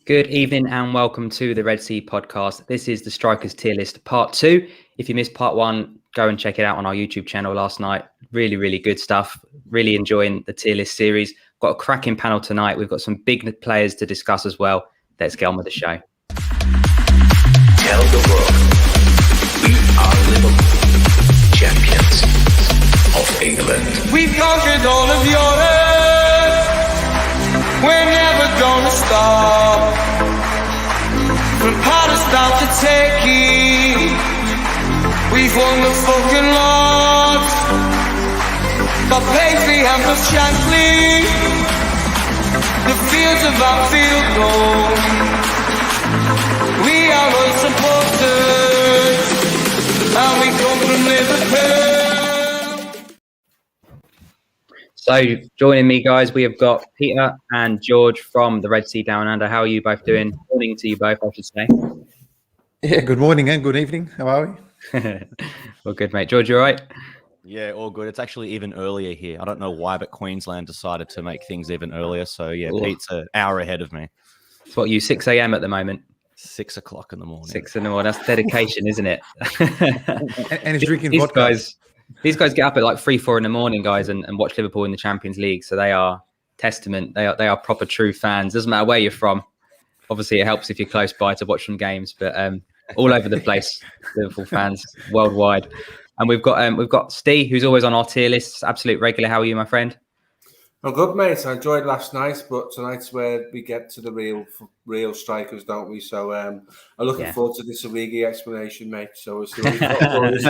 Good evening and welcome to the Red Sea podcast. This is the Strikers Tier List Part 2. If you missed Part 1, go and check it out on our YouTube channel last night. Really, really good stuff. Really enjoying the Tier List series. Got a cracking panel tonight. We've got some big players to discuss as well. Let's get on with the show. Tell the world, we are Liverpool, champions of England. We've conquered all of Europe. We're never gonna stop. From Palestine to Turkey, we've won the fucking lot. Got Paisley and the Shankly, the fields of our field gold. We are unsupported, and we come from Liverpool. So joining me, guys, we have got Peter and George from the Red Sea Down Under. How are you both doing? Morning to you both, I should say. Yeah, good morning and good evening. How are we? Well, good, mate. George, you all right? Yeah, all good. It's actually even earlier here. I don't know why, but Queensland decided to make things even earlier. So, yeah, Pete's an hour ahead of me. It's what, you 6 a.m. at the moment? 6 o'clock in the morning. 6 in the morning. That's dedication, isn't it? And he's drinking vodka. These guys get up at like 3, 4 in the morning, guys, and watch Liverpool in the Champions League. So they are testament. They are proper true fans. Doesn't matter where you're from. Obviously, it helps if you're close by to watch some games, but all over the place, Liverpool fans worldwide. And we've got Steve, who's always on our tier list, absolute regular. How are you, my friend? I'm good, mate. I enjoyed last night, but tonight's where we get to the real strikers, don't we? So I'm looking forward to this Origi explanation, mate. So we'll see what you've got for us.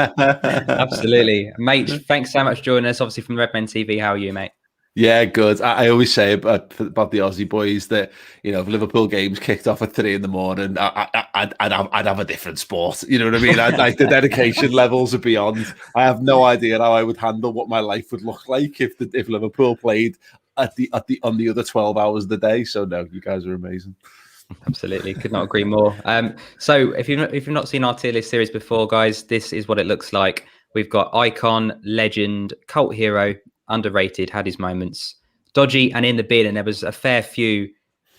Absolutely. Mate, thanks so much for joining us, obviously from Redmen TV. How are you, mate? Yeah, good. I always say about the Aussie boys that, you know, if Liverpool games kicked off at 3 in the morning, I'd have a different sport. You know what I mean? Like the dedication levels are beyond. I have no idea how I would handle what my life would look like if Liverpool played on the other 12 hours of the day. So no, you guys are amazing. Absolutely, could not agree more. So if you've not seen our tier list series before, guys, this is what it looks like. We've got icon, legend, cult hero, underrated, had his moments, dodgy, and in the bin. And there was a fair few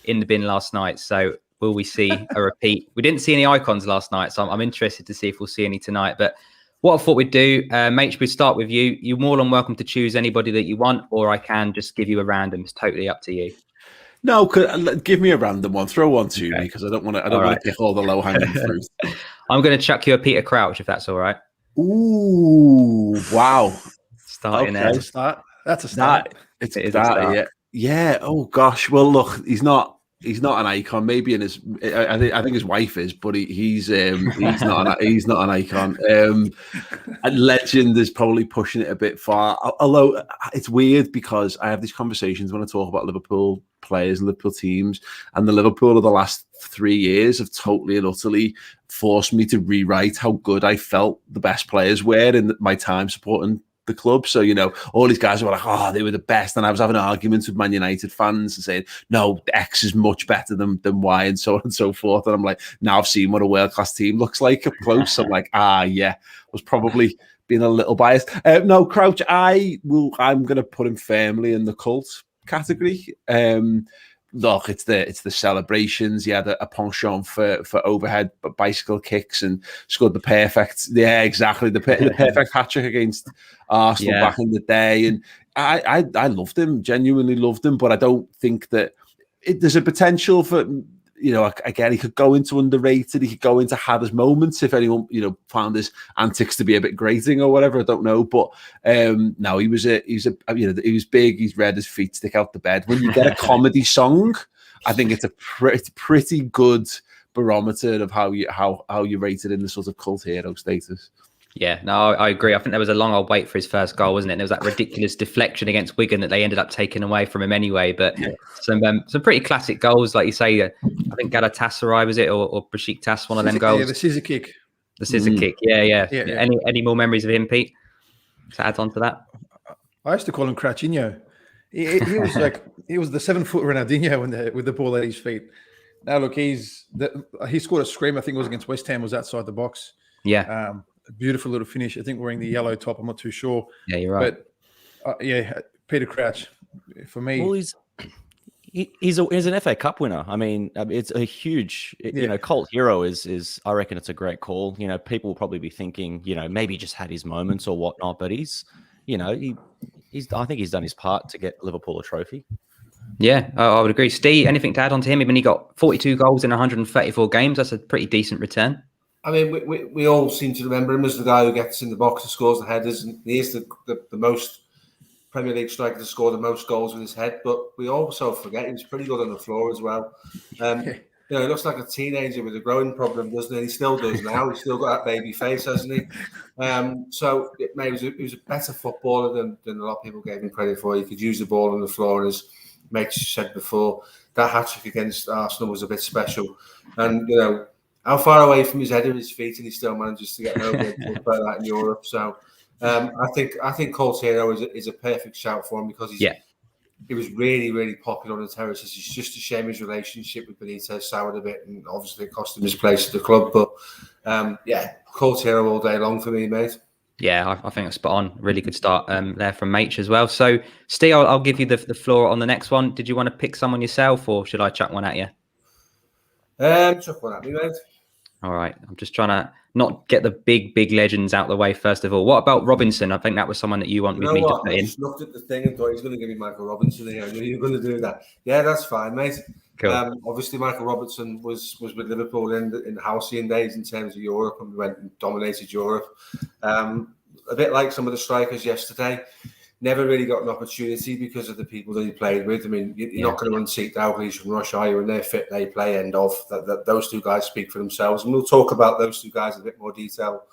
in the bin last night. So will we see a repeat? We didn't see any icons last night, so I'm interested to see if we'll see any tonight. But what I thought we'd do, mate, we start with you. You're more than welcome to choose anybody that you want, or I can just give you a random. It's totally up to you. No, give me a random one. Throw one to me because I don't want to pick all the low hanging fruit. I'm going to chuck you a Peter Crouch if that's all right. Ooh, wow. Starting there. That's a start. It's a start. Yeah. Oh gosh. Well, look, he's not an icon. Maybe in his, I think his wife is, but he's not an icon. A legend is probably pushing it a bit far. Although it's weird because I have these conversations when I talk about Liverpool players and Liverpool teams, and the Liverpool of the last 3 years have totally and utterly forced me to rewrite how good I felt the best players were in my time supporting the club. So, you know, all these guys were like, oh, they were the best. And I was having arguments with Man United fans and saying, no, X is much better than Y and so on and so forth. And I'm like, now I've seen what a world-class team looks like up close. I'm like, yeah, I was probably being a little biased. No, Crouch, I'm going to put him firmly in the cult category. Look, it's the celebrations. He had a penchant for overhead bicycle kicks and scored the perfect. Yeah, exactly. The perfect hat trick against Arsenal back in the day. And I loved him, genuinely loved him. But I don't think that there's a potential for, you know, again, he could go into underrated. He could go into had his moments if anyone, you know, found his antics to be a bit grating or whatever. I don't know, but no, he was big. He's red. His feet stick out the bed. When you get a comedy song, I think it's a pretty good barometer of how you rated in the sort of cult hero status. Yeah, no, I agree. I think there was a long old wait for his first goal, wasn't it? And there was that ridiculous deflection against Wigan that they ended up taking away from him anyway. But some pretty classic goals, like you say. I think Galatasaray was it, or Besiktas, one of them goals. Yeah, the scissor kick. The scissor kick. Yeah. Any more memories of him, Pete? To add on to that, I used to call him Crouchinho. He was like he was the 7-foot Ronaldinho with the ball at his feet. Now look, he scored a scream. I think it was against West Ham. Was outside the box. Yeah. A beautiful little finish. I think wearing the yellow top. I'm not too sure. Yeah, you're right. But Peter Crouch for me. Well, he's an FA Cup winner. I mean, it's a huge, you know, cult hero is. I reckon it's a great call. You know, people will probably be thinking, you know, maybe he just had his moments or whatnot, but he's, you know, I think he's done his part to get Liverpool a trophy. Yeah, I would agree. Steve, anything to add on to him? I mean, he got 42 goals in 134 games. That's a pretty decent return. I mean, we all seem to remember him as the guy who gets in the box and scores the headers, and he is the most Premier League striker to score the most goals with his head. But we also forget he was pretty good on the floor as well. You know, he looks like a teenager with a growing problem, doesn't he? He still does now. He's still got that baby face, hasn't he? So he was a better footballer than a lot of people gave him credit for. He could use the ball on the floor, and as Mitch said before, that hat-trick against Arsenal was a bit special. And, you know, how far away from his head are his feet, and he still manages to get over and play that in Europe. So I think Cult Hero is a perfect shout for him because he was really, really popular on the terraces. It's just a shame his relationship with Benitez soured a bit, and obviously it cost him his place at the club. But Cult Hero all day long for me, mate. Yeah, I think that's spot on. Really good start there from Mate as well. So, Steve, I'll give you the floor on the next one. Did you want to pick someone yourself, or should I chuck one at you? Chuck one at me, mate. All right. I'm just trying to not get the big legends out of the way first of all. What about Robinson? I think that was someone that you wanted me to put in. I just looked at the thing and thought he's going to give me Michael Robinson here. I knew you were going to do that. Yeah, that's fine, mate. Cool. Obviously, Michael Robinson was with Liverpool in the halcyon days in terms of Europe, and we went and dominated Europe. A bit like some of the strikers yesterday, never really got an opportunity because of the people that he played with. I mean, you're not going to unseat Dalglish from Russia, are you? When they're fit, they play. End of. Those two guys speak for themselves, and we'll talk about those two guys in a bit more detail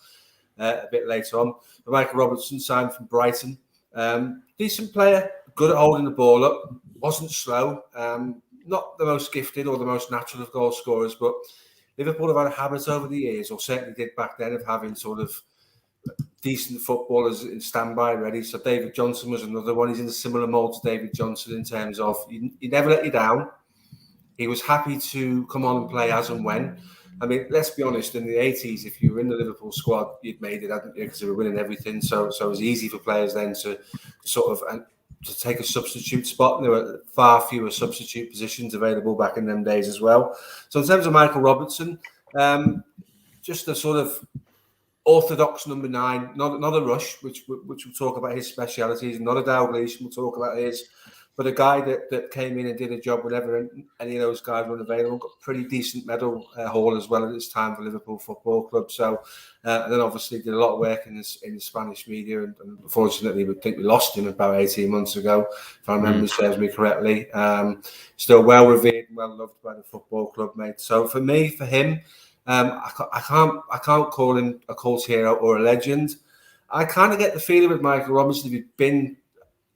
a bit later on. But Michael Robinson signed from Brighton. Decent player, good at holding the ball up, wasn't slow. Not the most gifted or the most natural of goal scorers, but Liverpool have had a habit over the years, or certainly did back then, of having sort of decent footballers in standby ready. So David Johnson was another one. He's in a similar mould to David Johnson in terms of he never let you down. He was happy to come on and play as and when. I mean, let's be honest, in the 80s, if you were in the Liverpool squad, you'd made it, hadn't you? Because they were winning everything. So it was easy for players then to sort of to take a substitute spot. And there were far fewer substitute positions available back in them days as well. So in terms of Michael Robertson, just a sort of orthodox number 9, not a Rush, which we'll talk about his specialities, not a Dalglish, we'll talk about his, but a guy that came in and did a job whenever any of those guys were unavailable. Got pretty decent medal haul as well at this time for Liverpool Football Club. So, and then obviously did a lot of work in the Spanish media, and unfortunately, we think we lost him about 18 months ago, if I remember serves me correctly. Still well revered and well loved by the football club, mate. So for him. I can't call him a cult hero or a legend. I kind of get the feeling with Michael Robinson, if he'd been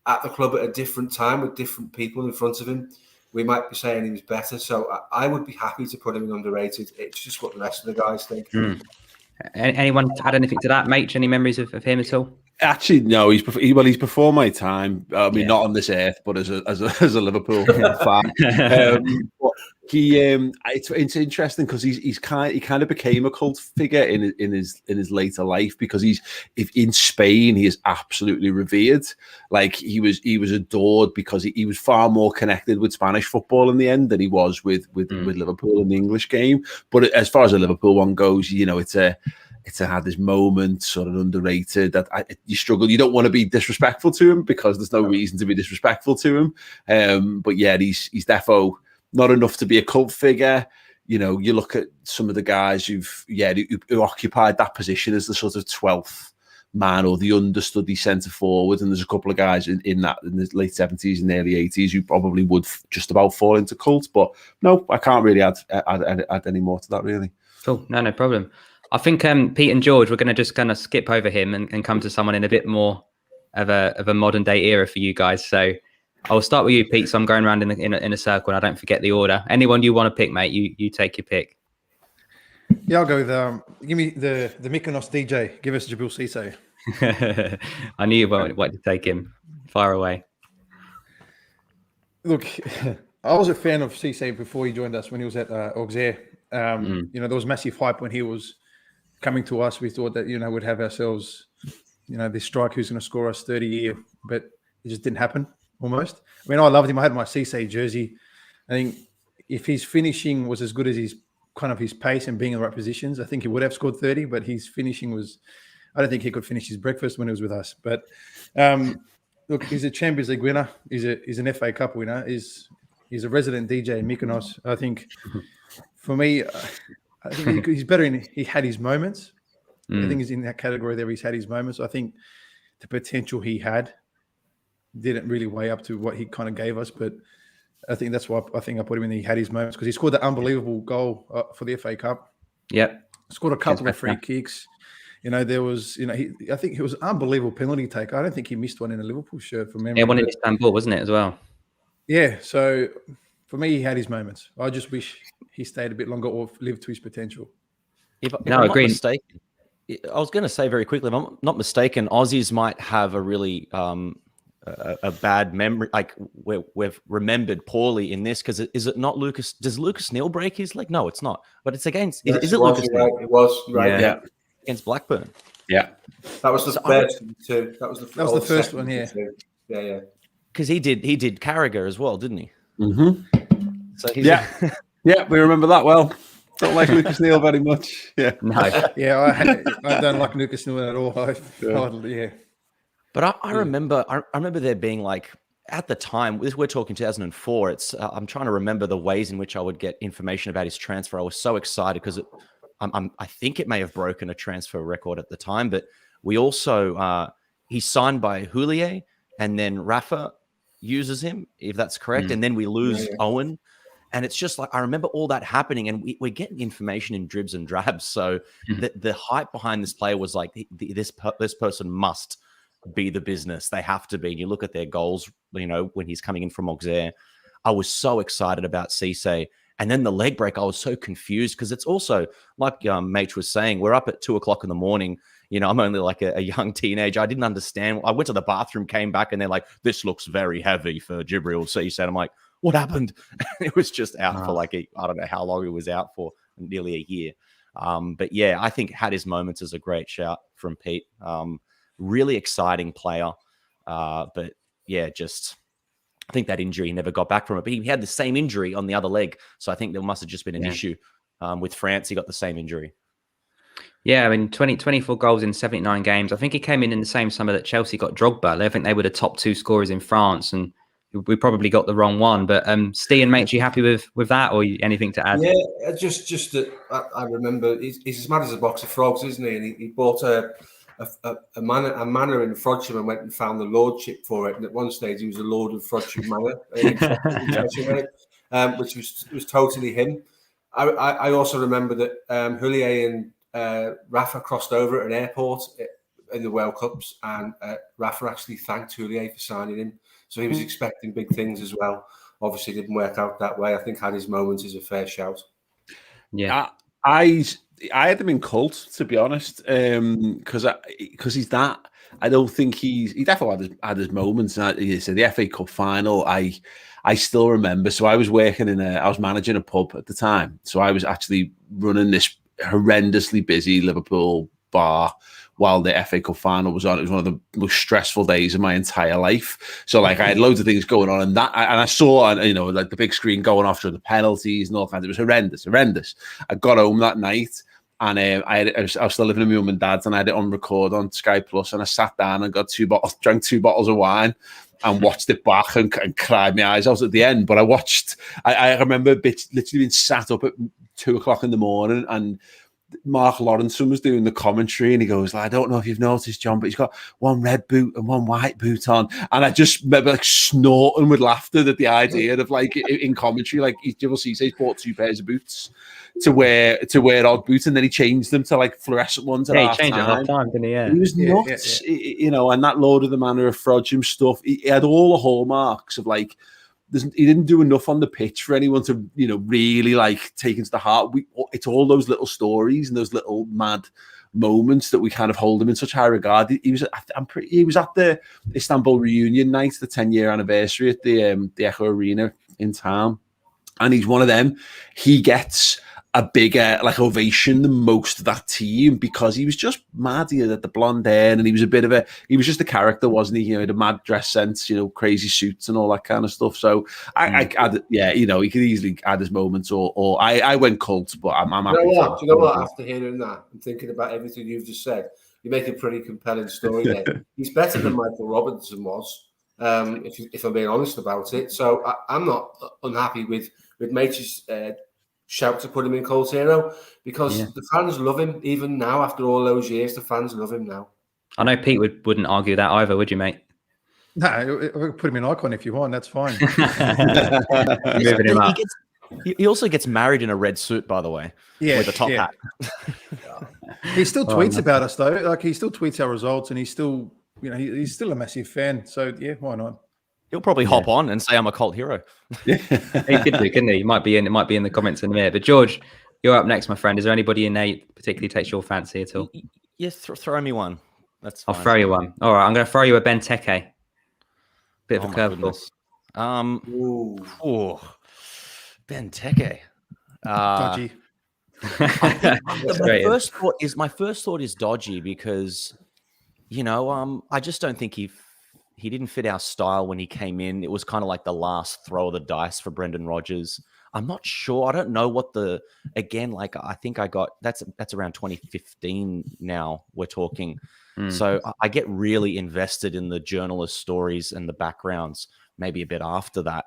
at the club at a different time with different people in front of him, we might be saying he was better. So I would be happy to put him in underrated. It's just what the rest of the guys think. Anyone add anything to that, mate? Any memories of him at all? Actually, no. He's before my time. I mean, not on this earth, but as a Liverpool fan. But it's interesting because he kind of became a cult figure in his later life, because in Spain he is absolutely revered. Like he was adored because he was far more connected with Spanish football in the end than he was with Liverpool in the English game. But as far as a Liverpool one goes, you know, it's had this moment, sort of underrated, that you struggle. You don't want to be disrespectful to him because there's no reason to be disrespectful to him. But yeah, he's defo not enough to be a cult figure. You know, you look at some of the guys who occupied that position as the sort of 12th man or the understudy centre forward, and there's a couple of guys in the late 70s and early 80s who probably would just about fall into cult. But no, I can't really add any more to that, really. Cool, no problem. I think Pete and George, we're going to just kind of skip over him and come to someone in a bit more of a modern day era for you guys. So I'll start with you, Pete. So I'm going around in a circle, and I don't forget the order. Anyone you want to pick, mate, you take your pick. Yeah, I'll go with give me the Mykonos DJ. Give us Djibril Cissé. I knew you wanted to take him. Fire away. Look, I was a fan of Cissé before he joined us when he was at Auxerre. You know, there was massive hype when he was coming to us. We thought that, you know, we'd have ourselves, you know, this striker who's going to score us 30 a year, but it just didn't happen almost. I mean, I loved him. I had my Cissé jersey. I think if his finishing was as good as his pace and being in the right positions, I think he would have scored 30. But his finishing was, I don't think he could finish his breakfast when he was with us. But look, he's a Champions League winner. He's an FA Cup winner. He's a resident DJ in Mykonos. I think for me, I think he's better he had his moments. I think he's in that category there. He's had his moments. I think the potential he had didn't really weigh up to what he kind of gave us. But I think that's why I think I put him in. He had his moments because he scored that unbelievable goal for the FA Cup. Yep. Scored a couple of free kicks. There was, I think it was an unbelievable penalty take. I don't think he missed one in a Liverpool shirt from memory. Yeah, one in Istanbul, wasn't it, as well? Yeah. So for me, he had his moments. I just wish he stayed a bit longer or lived to his potential. If I'm not mistaken, I was going to say very quickly, if I'm not mistaken, Aussies might have a really a bad memory, like we've remembered poorly in this, because is it not Lucas? Does Lucas Neal break his leg? No, it's not. But it's against. Is it Lucas Neal? Right, it was right. Yeah. Against Blackburn. Yeah, that was the first too. That was the first one. Yeah, yeah. Because he did Carragher as well, didn't he? Mm-hmm. So yeah, we remember that well. Don't like Lucas Neal very much. Yeah, no, yeah, I don't like Lucas Neal at all. Yeah. But I remember there being like, at the time, we're talking 2004. It's I'm trying to remember the ways in which I would get information about his transfer. I was so excited because I think it may have broken a transfer record at the time. But we also he's signed by Houllier, and then Rafa uses him, if that's correct, and then we lose Owen. And it's just like, I remember all that happening, and we're getting information in dribs and drabs. So the hype behind this player was like, this person must be the business. They have to be. And you look at their goals, when he's coming in from Auxerre. I was so excited about Cisse. And then the leg break, I was so confused, because it's also, like Mate was saying, we're up at 2:00 in the morning. I'm only like a young teenager. I didn't understand. I went to the bathroom, came back, and they're like, this looks very heavy for Djibril Cisse. And I'm like, what happened? It was just out for like, I don't know how long it was out for, nearly a year. But yeah, I think had his moments as a great shout from Pete. Really exciting player. But yeah, I think that injury never got back from it. But he had the same injury on the other leg. So I think there must have just been an issue. With France, he got the same injury. Yeah, I mean, 24 goals in 79 games. I think he came in the same summer that Chelsea got Drogba. I think they were the top 2 scorers in France, and we probably got the wrong one. But Steve and Mate, you happy with that, or anything to add? Yeah, just that I remember he's as mad as a box of frogs, isn't he? And he bought a manor in Frodsham and went and found the lordship for it. And at one stage, he was a lord of Frodsham Manor, which was totally him. I also remember that Houllier and Rafa crossed over at an airport in the World Cups, and Rafa actually thanked Houllier for signing him. So he was expecting big things as well. Obviously, it didn't work out that way. I think had his moments is a fair shout. Yeah, I had him in cult, to be honest, because he's that. I don't think he definitely had his moments. So the FA Cup final, I still remember. So I was working I was managing a pub at the time. So I was actually running this horrendously busy Liverpool bar while the FA Cup final was on. It was one of the most stressful days of my entire life. So like I had loads of things going on, and I saw, like the big screen going off through the penalties and all kinds. It was horrendous. I got home that night, and I was still living with my mum and dad's, and I had it on record on Sky Plus, and I sat down and drank 2 bottles of wine and watched it back and cried my eyes out at the end. But I remember literally being sat up at 2:00 in the morning, and Mark Lawrenson was doing the commentary, and he goes, I don't know if you've noticed, John, but he's got one red boot and one white boot on. And I just remember like snorting with laughter at the idea of like in commentary, like Djibril Cisse's bought 2 pairs of boots to wear odd boots, and then he changed them to like fluorescent ones at half time. He changed at half time, didn't he? Yeah. He was nuts, and that Lord of the Manor of Frodsham stuff. He had all the hallmarks of like, he didn't do enough on the pitch for anyone to, really like take into the heart. It's all those little stories and those little mad moments that we kind of hold him in such high regard. He was at the Istanbul reunion night, the 10-year anniversary at the Echo Arena in town, and he's one of them. He gets a bigger like ovation than most of that team because he was just mad. He had the blonde hair, and he was he was just a character, wasn't he? You know, he had a mad dress sense, you know, crazy suits and all that kind of stuff. So you know, he could easily add his moments, or I went cult, but I'm happy. Do you know what? After hearing that and thinking about everything you've just said, you make a pretty compelling story there. He's better than Michael Robinson was, if I'm being honest about it. So I'm not unhappy with Machin's shout to put him in cult hero because the fans love him even now after all those years. The fans love him now. I know Pete wouldn't argue that either, would you, mate? No, put him in icon if you want. That's fine. Moving him up. He also gets married in a red suit, by the way, with a top hat. He still tweets about us though. Like he still tweets our results, and he's still, you know, he's still a massive fan. So yeah, why not? He'll probably hop on and say I'm a cult hero. He could do, couldn't he? It might be in the comments in a minute. But George, you're up next, my friend. Is there anybody in there particularly takes your fancy at all? Yes, throw me one. That's fine. I'll throw you one. All right, I'm going to throw you a Benteke. Bit of a curveball. Benteke. Dodgy. My first thought is dodgy because, you know, I just don't think he didn't fit our style when he came in. It was kind of like the last throw of the dice for Brendan Rodgers. I'm not sure. I don't know what I think I got that's around 2015 now we're talking. So I get really invested in the journalist stories and the backgrounds maybe a bit after that.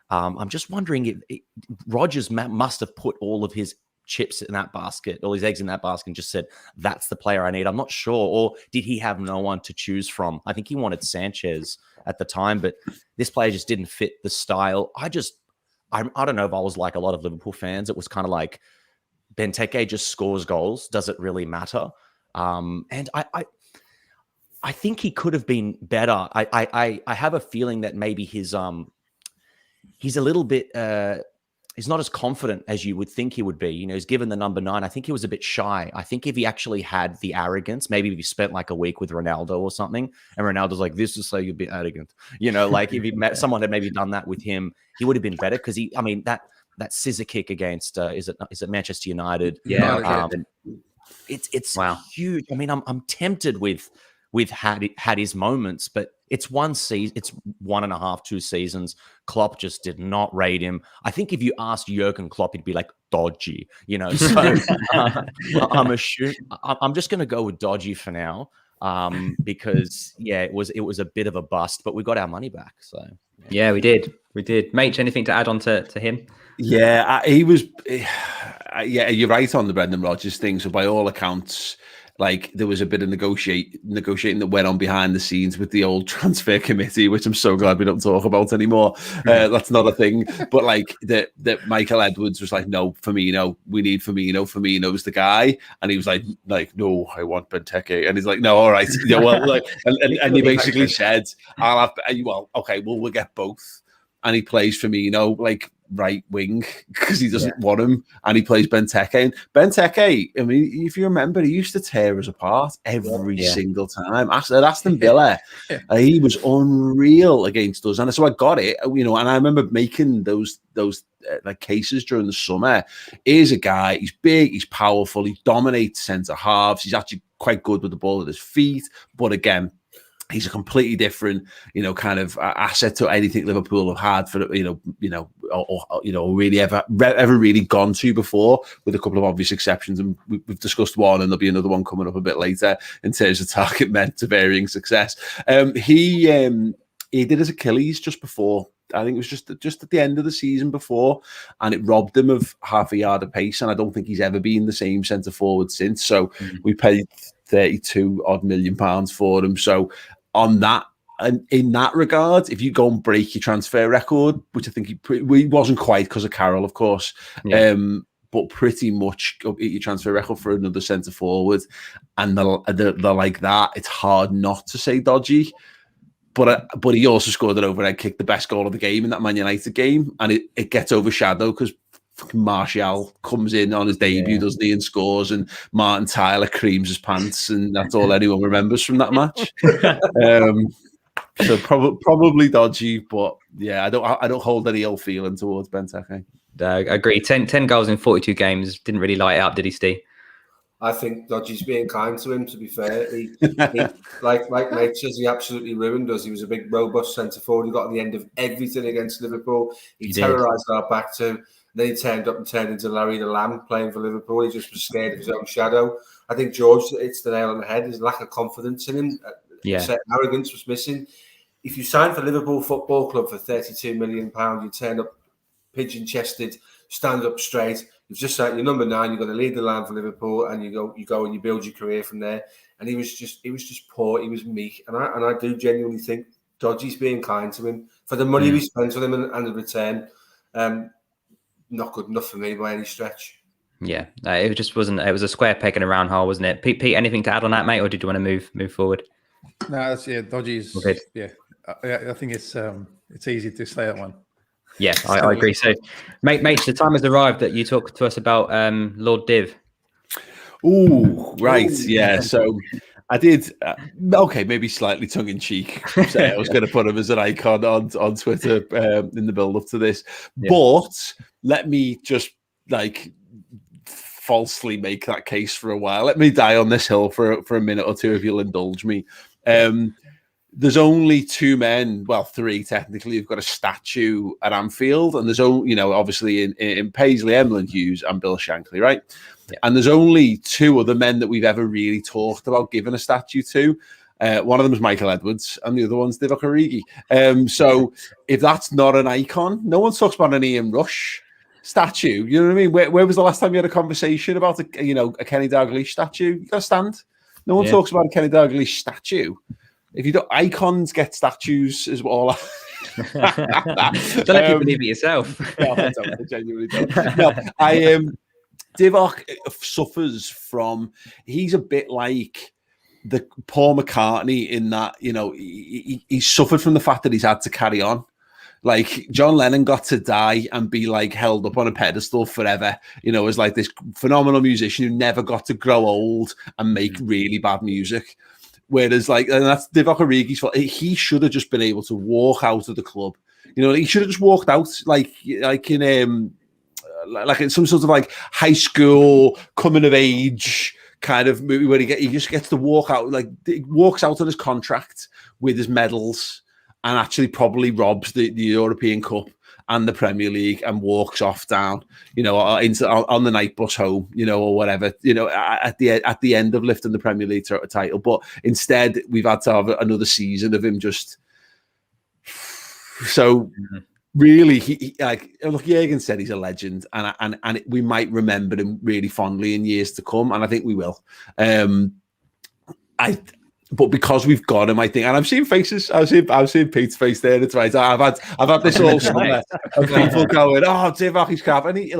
I'm just wondering if Rodgers must have put all of his chips in that basket, all his eggs in that basket, and just said, that's the player I need. I'm not sure. Or did he have no one to choose from? I think he wanted Sanchez at the time, but this player just didn't fit the style. I don't know if I was like a lot of Liverpool fans. It was kind of like Benteke just scores goals. Does it really matter? And I think he could have been better. I have a feeling that maybe he's a little bit he's not as confident as you would think he would be. You know, he's given the number 9. I think he was a bit shy. I think if he actually had the arrogance, maybe if he spent like a week with Ronaldo or something, and Ronaldo's like, this is so you'd be arrogant. You know, like if he met someone had maybe done that with him, he would have been better because that scissor kick against is it Manchester United? Yeah. It's wow. huge. I mean, I'm tempted with had his moments, but it's one season, it's 1.5, 2 seasons. Klopp just did not rate him. I think if you asked Jurgen Klopp, he'd be like dodgy, you know. So I'm just going to go with dodgy for now, because it was a bit of a bust, but we got our money back. So yeah, we did. Mate, anything to add on to him? Yeah, he was. Yeah, you're right on the Brendan Rodgers thing. So by all accounts, like there was a bit of negotiating that went on behind the scenes with the old transfer committee, which I'm so glad we don't talk about anymore. That's not a thing. But like that Michael Edwards was like, no, Firmino, we need Firmino. Firmino's the guy, and he was like, no, I want Benteke, and he's like, no, all right, yeah, well, like, and he basically said, we'll get both, and he plays Firmino like right wing because he doesn't want him, and he plays Benteke. And Benteke, I mean, if you remember, he used to tear us apart every single time. At Aston Villa, he was unreal against us, and so I got it, you know. And I remember making those like cases during the summer. Here's a guy, he's big, he's powerful, he dominates centre halves, he's actually quite good with the ball at his feet, but again, he's a completely different, you know, kind of asset to anything Liverpool have had for, or really ever really gone to before, with a couple of obvious exceptions. And we've discussed one, and there'll be another one coming up a bit later in terms of target men to varying success. He did his Achilles just before. I think it was just at the end of the season before, and it robbed him of half a yard of pace. And I don't think he's ever been the same centre forward since. So we paid £32 million for him. So on that, and in that regard, if you go and break your transfer record, which I think he wasn't quite because of Carroll, of course, but pretty much your transfer record for another centre forward, and they're like that, it's hard not to say dodgy. But he also scored an overhead kick, the best goal of the game in that Man United game, and it gets overshadowed because Martial comes in on his debut, doesn't he, and scores, and Martin Tyler creams his pants, and that's all anyone remembers from that match. So probably dodgy, but yeah, I don't hold any ill feeling towards Benteke. I agree. 10 goals in 42 games. Didn't really light it up, did he, Steve? I think Dodgy's being kind to him, to be fair. He like Nate says, he absolutely ruined us. He was a big, robust centre forward. He got at the end of everything against Liverpool. He terrorised our back two. Then he turned up and turned into Larry the Lamb playing for Liverpool. He just was scared of his own shadow. I think George hits the nail on the head. His lack of confidence in him. Arrogance was missing. If you sign for Liverpool Football Club for £32 million, you turn up pigeon-chested, stand up straight. You've just said you're number 9. You're going to lead the line for Liverpool, and you go and you build your career from there. And he was just poor. He was meek, and I do genuinely think Dodgy's being kind to him for the money we spent on him and the return. Not good enough for me by any stretch. Yeah, it just wasn't. It was a square peg in a round hole, wasn't it? Pete, anything to add on that, mate, or did you want to move forward? No, that's Dodgy's. Okay. Yeah, I think it's easy to say that one. Yeah, I agree. So, mate, the time has arrived that you talk to us about Lord Div. Ooh, right. Yeah. So I did. Okay, maybe slightly tongue in cheek. Say I was going to put him as an icon on Twitter in the build up to this, but let me just falsely make that case for a while. Let me die on this hill for a minute or two, if you'll indulge me. There's only 2 men, well, 3 technically, who've got a statue at Anfield, and there's only, obviously in Paisley, Emlyn Hughes and Bill Shankly, right? Yeah. And there's only 2 other men that we've ever really talked about giving a statue to. One of them is Michael Edwards, and the other one's Divock Origi. So if that's not an icon, no one talks about an Ian Rush statue. You know what I mean? Where was the last time you had a conversation about a Kenny Dalglish statue? You got to stand. No one talks about a Kenny Dalglish statue. If you don't, icons get statues as well. Don't let you believe it yourself. No, I genuinely don't. No, Divock suffers from. He's a bit like the Paul McCartney in that he suffered from the fact that he's had to carry on. Like John Lennon got to die and be held up on a pedestal forever, as this phenomenal musician who never got to grow old and make really bad music. Whereas, and that's Divock Origi's fault. He should have just been able to walk out of the club. He should have just walked out, like in some sort of high school coming of age kind of movie where he just gets to walk out, he walks out on his contract with his medals and actually probably robs the European Cup and the Premier League and walks off down, on the night bus home, or whatever, at the end of lifting the Premier League title. But instead, we've had to have another season of him just. So, really, look, Jürgen said he's a legend, and we might remember him really fondly in years to come, and I think we will. But because we've got him, I think, and I've seen faces. I've seen Pete's face there. It's right. I've had this all summer of people going, "Oh, Divock, he's crap," and he's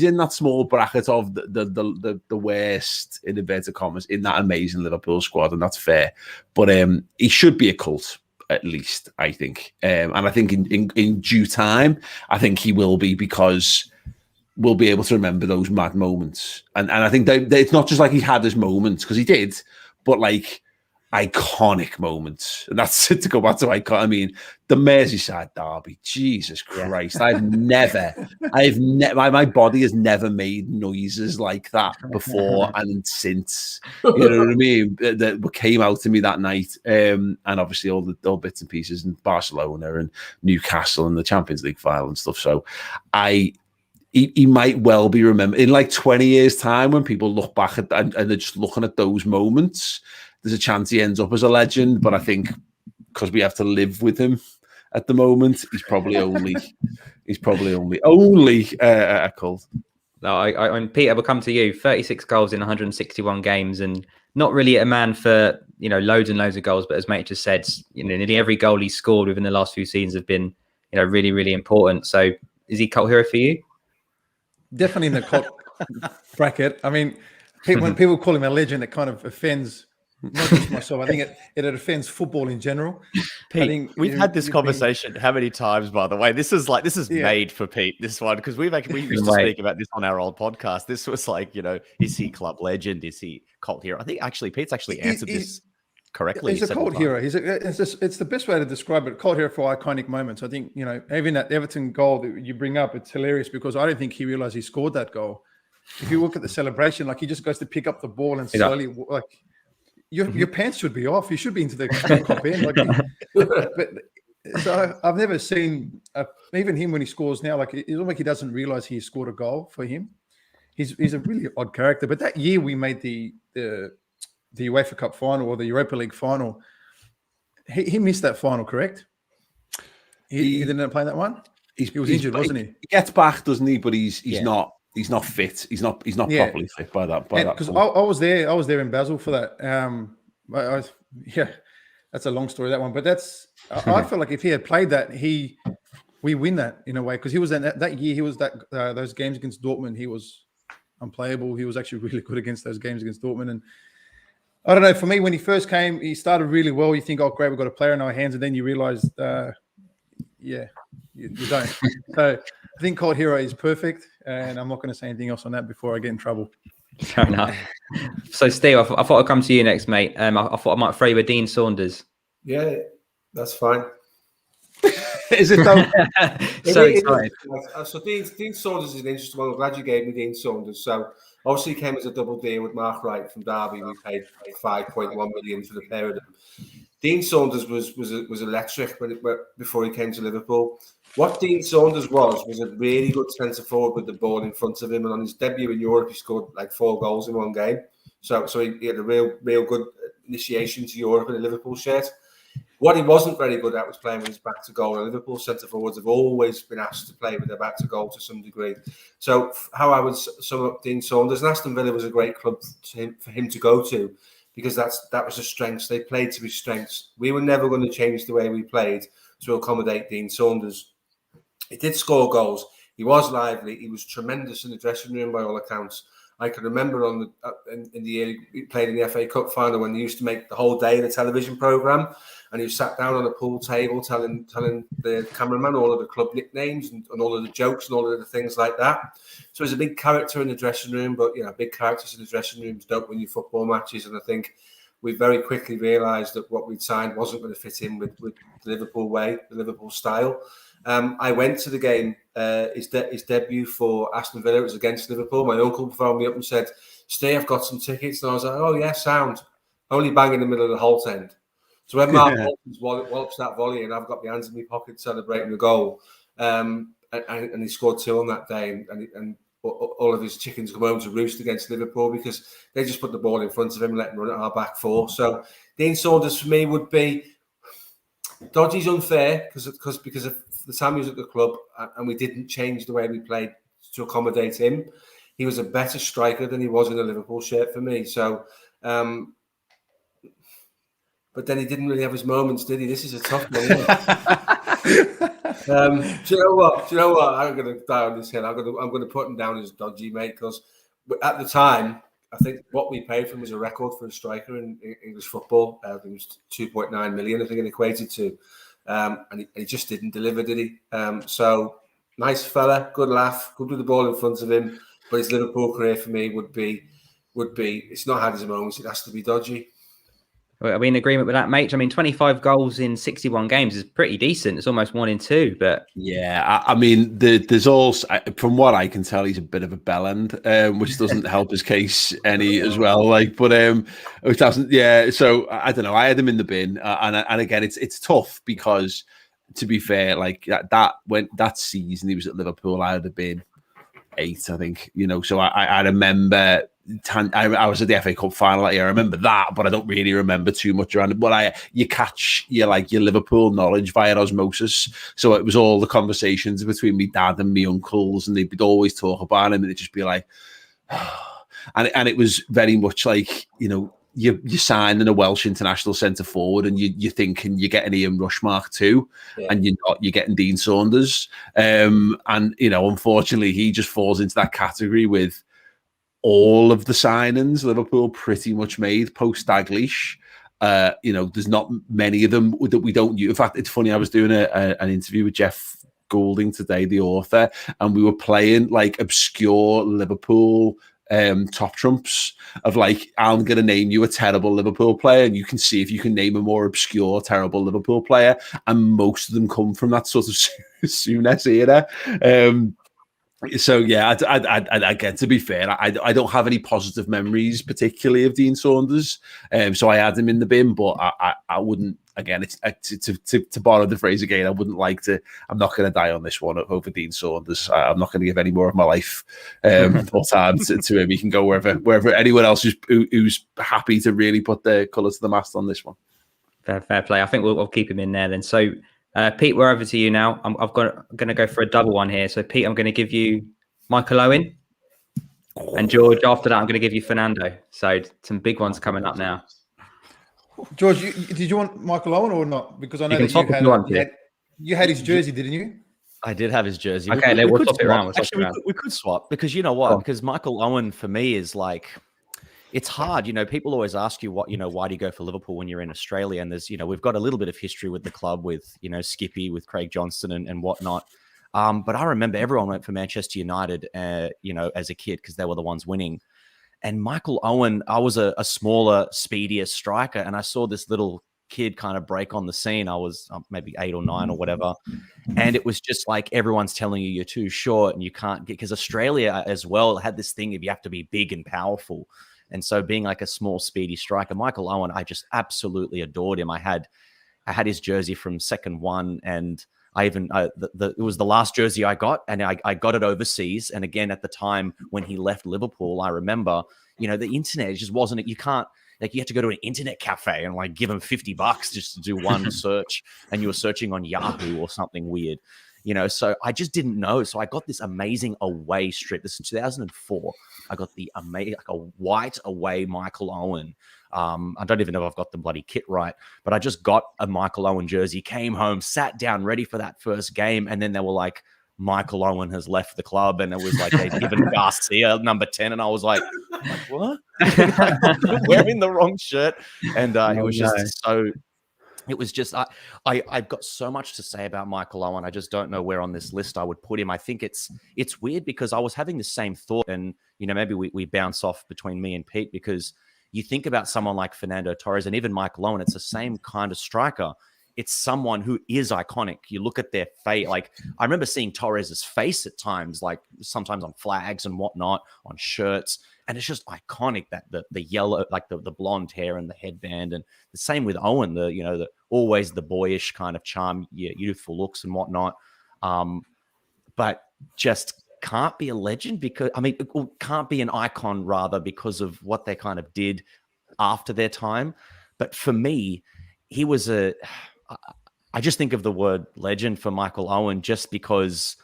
in that small bracket of the worst in inverted commas in that amazing Liverpool squad, and that's fair. But he should be a cult at least, I think, and I think in due time, I think he will be, because we'll be able to remember those mad moments. And I think it's not just he had his moments, because he did, but iconic moments. And that's to go back to icon. I mean, the Merseyside derby, Jesus Christ. Yeah. My body has never made noises like that before and since. You know what I mean? That came out to me that night. And obviously all bits and pieces in Barcelona and Newcastle and the Champions League final and stuff. So he might well be remembered in 20 years' time when people look back at that and they're just looking at those moments. There's a chance he ends up as a legend, but I think because we have to live with him at the moment, he's probably only a cult. No, and Peter, will come to you. 36 goals in 161 games, and not really a man for loads and loads of goals, but as mate just said, nearly every goal he's scored within the last few seasons have been really, really important. So, is he cult hero for you? Definitely in the cult bracket. I mean, when people call him a legend, it kind of offends not just myself. I think it offends football in general. Pete, I think we've had this conversation how many times, by the way? This is made for Pete, this one, because we used to speak about this on our old podcast. This was like, is he club legend? Is he cult hero? I think actually Pete's actually answered this correctly. He's a cult hero. It's the best way to describe it. Cult hero for iconic moments. I think, even that Everton goal that you bring up, it's hilarious because I don't think he realized he scored that goal. If you look at the celebration, like he just goes to pick up the ball and slowly, like your pants should be off. You should be into the cop end. So I've never seen even him when he scores now. Like it's almost like he doesn't realize he scored a goal for him. He's a really odd character. But that year we made the UEFA Cup final or the Europa League final. He missed that final, correct? He didn't play that one. He was injured, wasn't he? He gets back, doesn't he? But he's not. He's not fit. He's not properly fit by that. Because I was there. I was there in Basel for that. That's a long story, that one. But I felt like if he had played that, we win that in a way, because he was that year. He was those games against Dortmund. He was unplayable. He was actually really good against those games against Dortmund. And I don't know. For me, when he first came, he started really well. You think, oh great, we've got a player in our hands, and then you realise, you don't. So I think Cult Hero is perfect, and I'm not going to say anything else on that before I get in trouble. Fair enough. So, Steve, I thought I'd come to you next, mate. I thought I might throw you a Dean Saunders. Yeah, that's fine. Is it though? So excited. So Dean Saunders is an interesting one. I'm glad you gave me Dean Saunders. So obviously he came as a double deal with Mark Wright from Derby. We paid 5.1 million for the pair of them. Dean Saunders was electric before he came to Liverpool. What Dean Saunders was a really good centre forward with the ball in front of him, and on his debut in Europe, he scored like 4 goals in one game. So he had a real good initiation to Europe in a Liverpool shirt. What he wasn't very good at was playing with his back to goal. And Liverpool centre forwards have always been asked to play with their back to goal to some degree. So how I would sum up Dean Saunders, and Aston Villa was a great club for him to go to, because that was a strength. They played to his strengths. We were never going to change the way we played to accommodate Dean Saunders. He did score goals. He was lively. He was tremendous in the dressing room by all accounts. I can remember in the year he played in the FA Cup final when they used to make the whole day the television programme, and he sat down on a pool table telling the cameraman all of the club nicknames and all of the jokes and all of the things like that. So he's a big character in the dressing room, but big characters in the dressing rooms don't win you football matches. And I think we very quickly realised that what we'd signed wasn't going to fit in with the Liverpool way, the Liverpool style. I went to the game, his debut for Aston Villa. It was against Liverpool. My uncle phoned me up and said, "Steve, I've got some tickets." And I was like, "Oh yeah, sound." Only bang in the middle of the Holt end. So when Mark wallops that volley, and I've got my hands in my pocket celebrating the goal, and he scored 2 on that day, and all of his chickens come home to roost against Liverpool because they just put the ball in front of him and let him run at our back 4. So Dean Saunders for me would be dodgy's unfair because of the time he was at the club, and we didn't change the way we played to accommodate him. He was a better striker than he was in a Liverpool shirt for me. So, but then he didn't really have his moments, did he? This is a tough one. Do you know what? I'm going to die on this hill. I'm going to put him down as dodgy, mate, because at the time, I think what we paid for him was a record for a striker in English football. It was 2.9 million, I think it equated to. And he just didn't deliver, did he? So nice fella, good laugh, good with the ball in front of him. But his Liverpool career for me would be. It's not had his moments. It has to be dodgy. Are we in agreement with that, mate? I mean, 25 goals in 61 games is pretty decent. It's almost 1 in 2, but yeah, I mean, there's also, from what I can tell, he's a bit of a bellend, which doesn't help his case any as well. Which doesn't, yeah. So I don't know. I had him in the bin, and again, it's tough because, to be fair, that season he was at Liverpool, I would have been 8, I think. So I remember. I was at the FA Cup final that year. I remember that, but I don't really remember too much around it. But you catch your Liverpool knowledge via osmosis. So it was all the conversations between me dad and me uncles, and they'd always talk about him, and it'd just be like, and it was very much like you're signing a Welsh international centre forward, and you're thinking you're getting Ian Rush Mark II, and you're not. You're getting Dean Saunders, and unfortunately, he just falls into that category with all of the signings Liverpool pretty much made post Dalglish. There's not many of them that we don't use. In fact, it's funny. I was doing an interview with Jeff Goulding today, the author, and we were playing like obscure Liverpool top trumps of like, I'm going to name you a terrible Liverpool player, and you can see if you can name a more obscure, terrible Liverpool player. And most of them come from that sort of Souness era. So yeah, I get, to be fair, I don't have any positive memories, particularly of Dean Saunders. So I had him in the bin, but I wouldn't. Again, it's to borrow the phrase again. I wouldn't like to. I'm not going to die on this one over Dean Saunders. I'm not going to give any more of my life or time to him. He can go wherever anyone else who's happy to really put their colours to the mast on this one. Fair play. I think we'll keep him in there then. So. Pete, we're over to you now. I'm going to go for a double one here. So, Pete, I'm going to give you Michael Owen. And George, after that, I'm going to give you Fernando. So, some big ones coming up now. George, did you want Michael Owen or not? Because I know that you had his jersey, didn't you? I did have his jersey. Okay, we'll swap it around. We could swap because you know what? Because Michael Owen for me is like, it's hard. People always ask you why do you go for Liverpool when you're in Australia? And there's, we've got a little bit of history with the club with, Skippy, with Craig Johnston and whatnot. But I remember everyone went for Manchester United, as a kid because they were the ones winning. And Michael Owen, I was a smaller, speedier striker. And I saw this little kid kind of break on the scene. I was maybe 8 or 9 or whatever. And it was just like everyone's telling you you're too short and you can't get, because Australia as well had this thing of you have to be big and powerful. And so being like a small, speedy striker, Michael Owen, I just absolutely adored him. I had his jersey from second one, and I even it was the last jersey I got, and I got it overseas. And again, at the time when he left Liverpool, I remember, the internet just wasn't. You can't, like, you had to go to an internet cafe and like give him $50 just to do one search, and you were searching on Yahoo or something weird. So I just didn't know. So I got this amazing away strip. This is 2004. I got the amazing, like a white away Michael Owen. I don't even know if I've got the bloody kit right, but I just got a Michael Owen jersey, came home, sat down, ready for that first game. And then they were like, Michael Owen has left the club. And it was like, they've given Garcia number 10. And I was like what? Wearing the wrong shirt. And it was just so... It was just, I've got so much to say about Michael Owen. I just don't know where on this list I would put him. I think it's weird because I was having the same thought, and, maybe we bounce off between me and Pete, because you think about someone like Fernando Torres and even Michael Owen, it's the same kind of striker. It's someone who is iconic. You look at their face. Like, I remember seeing Torres's face at times, like sometimes on flags and whatnot, on shirts. And it's just iconic, that the yellow, like the blonde hair and the headband. And the same with Owen, the always the boyish kind of charm, youthful looks and whatnot. But just can't be a legend because, can't be an icon rather, because of what they kind of did after their time. But for me, he was I just think of the word legend for Michael Owen just because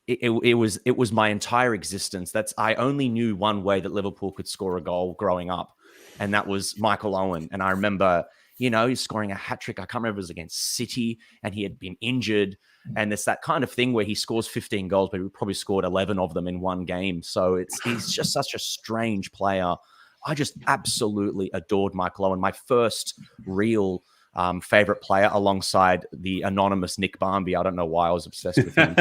it was my entire existence. I only knew one way that Liverpool could score a goal growing up, and that was Michael Owen. And I remember, he's scoring a hat-trick. I can't remember if it was against City, and he had been injured. And it's that kind of thing where he scores 15 goals, but he probably scored 11 of them in one game. So he's just such a strange player. I just absolutely adored Michael Owen. My first real favorite player, alongside the anonymous Nick Barmby. I don't know why I was obsessed with him.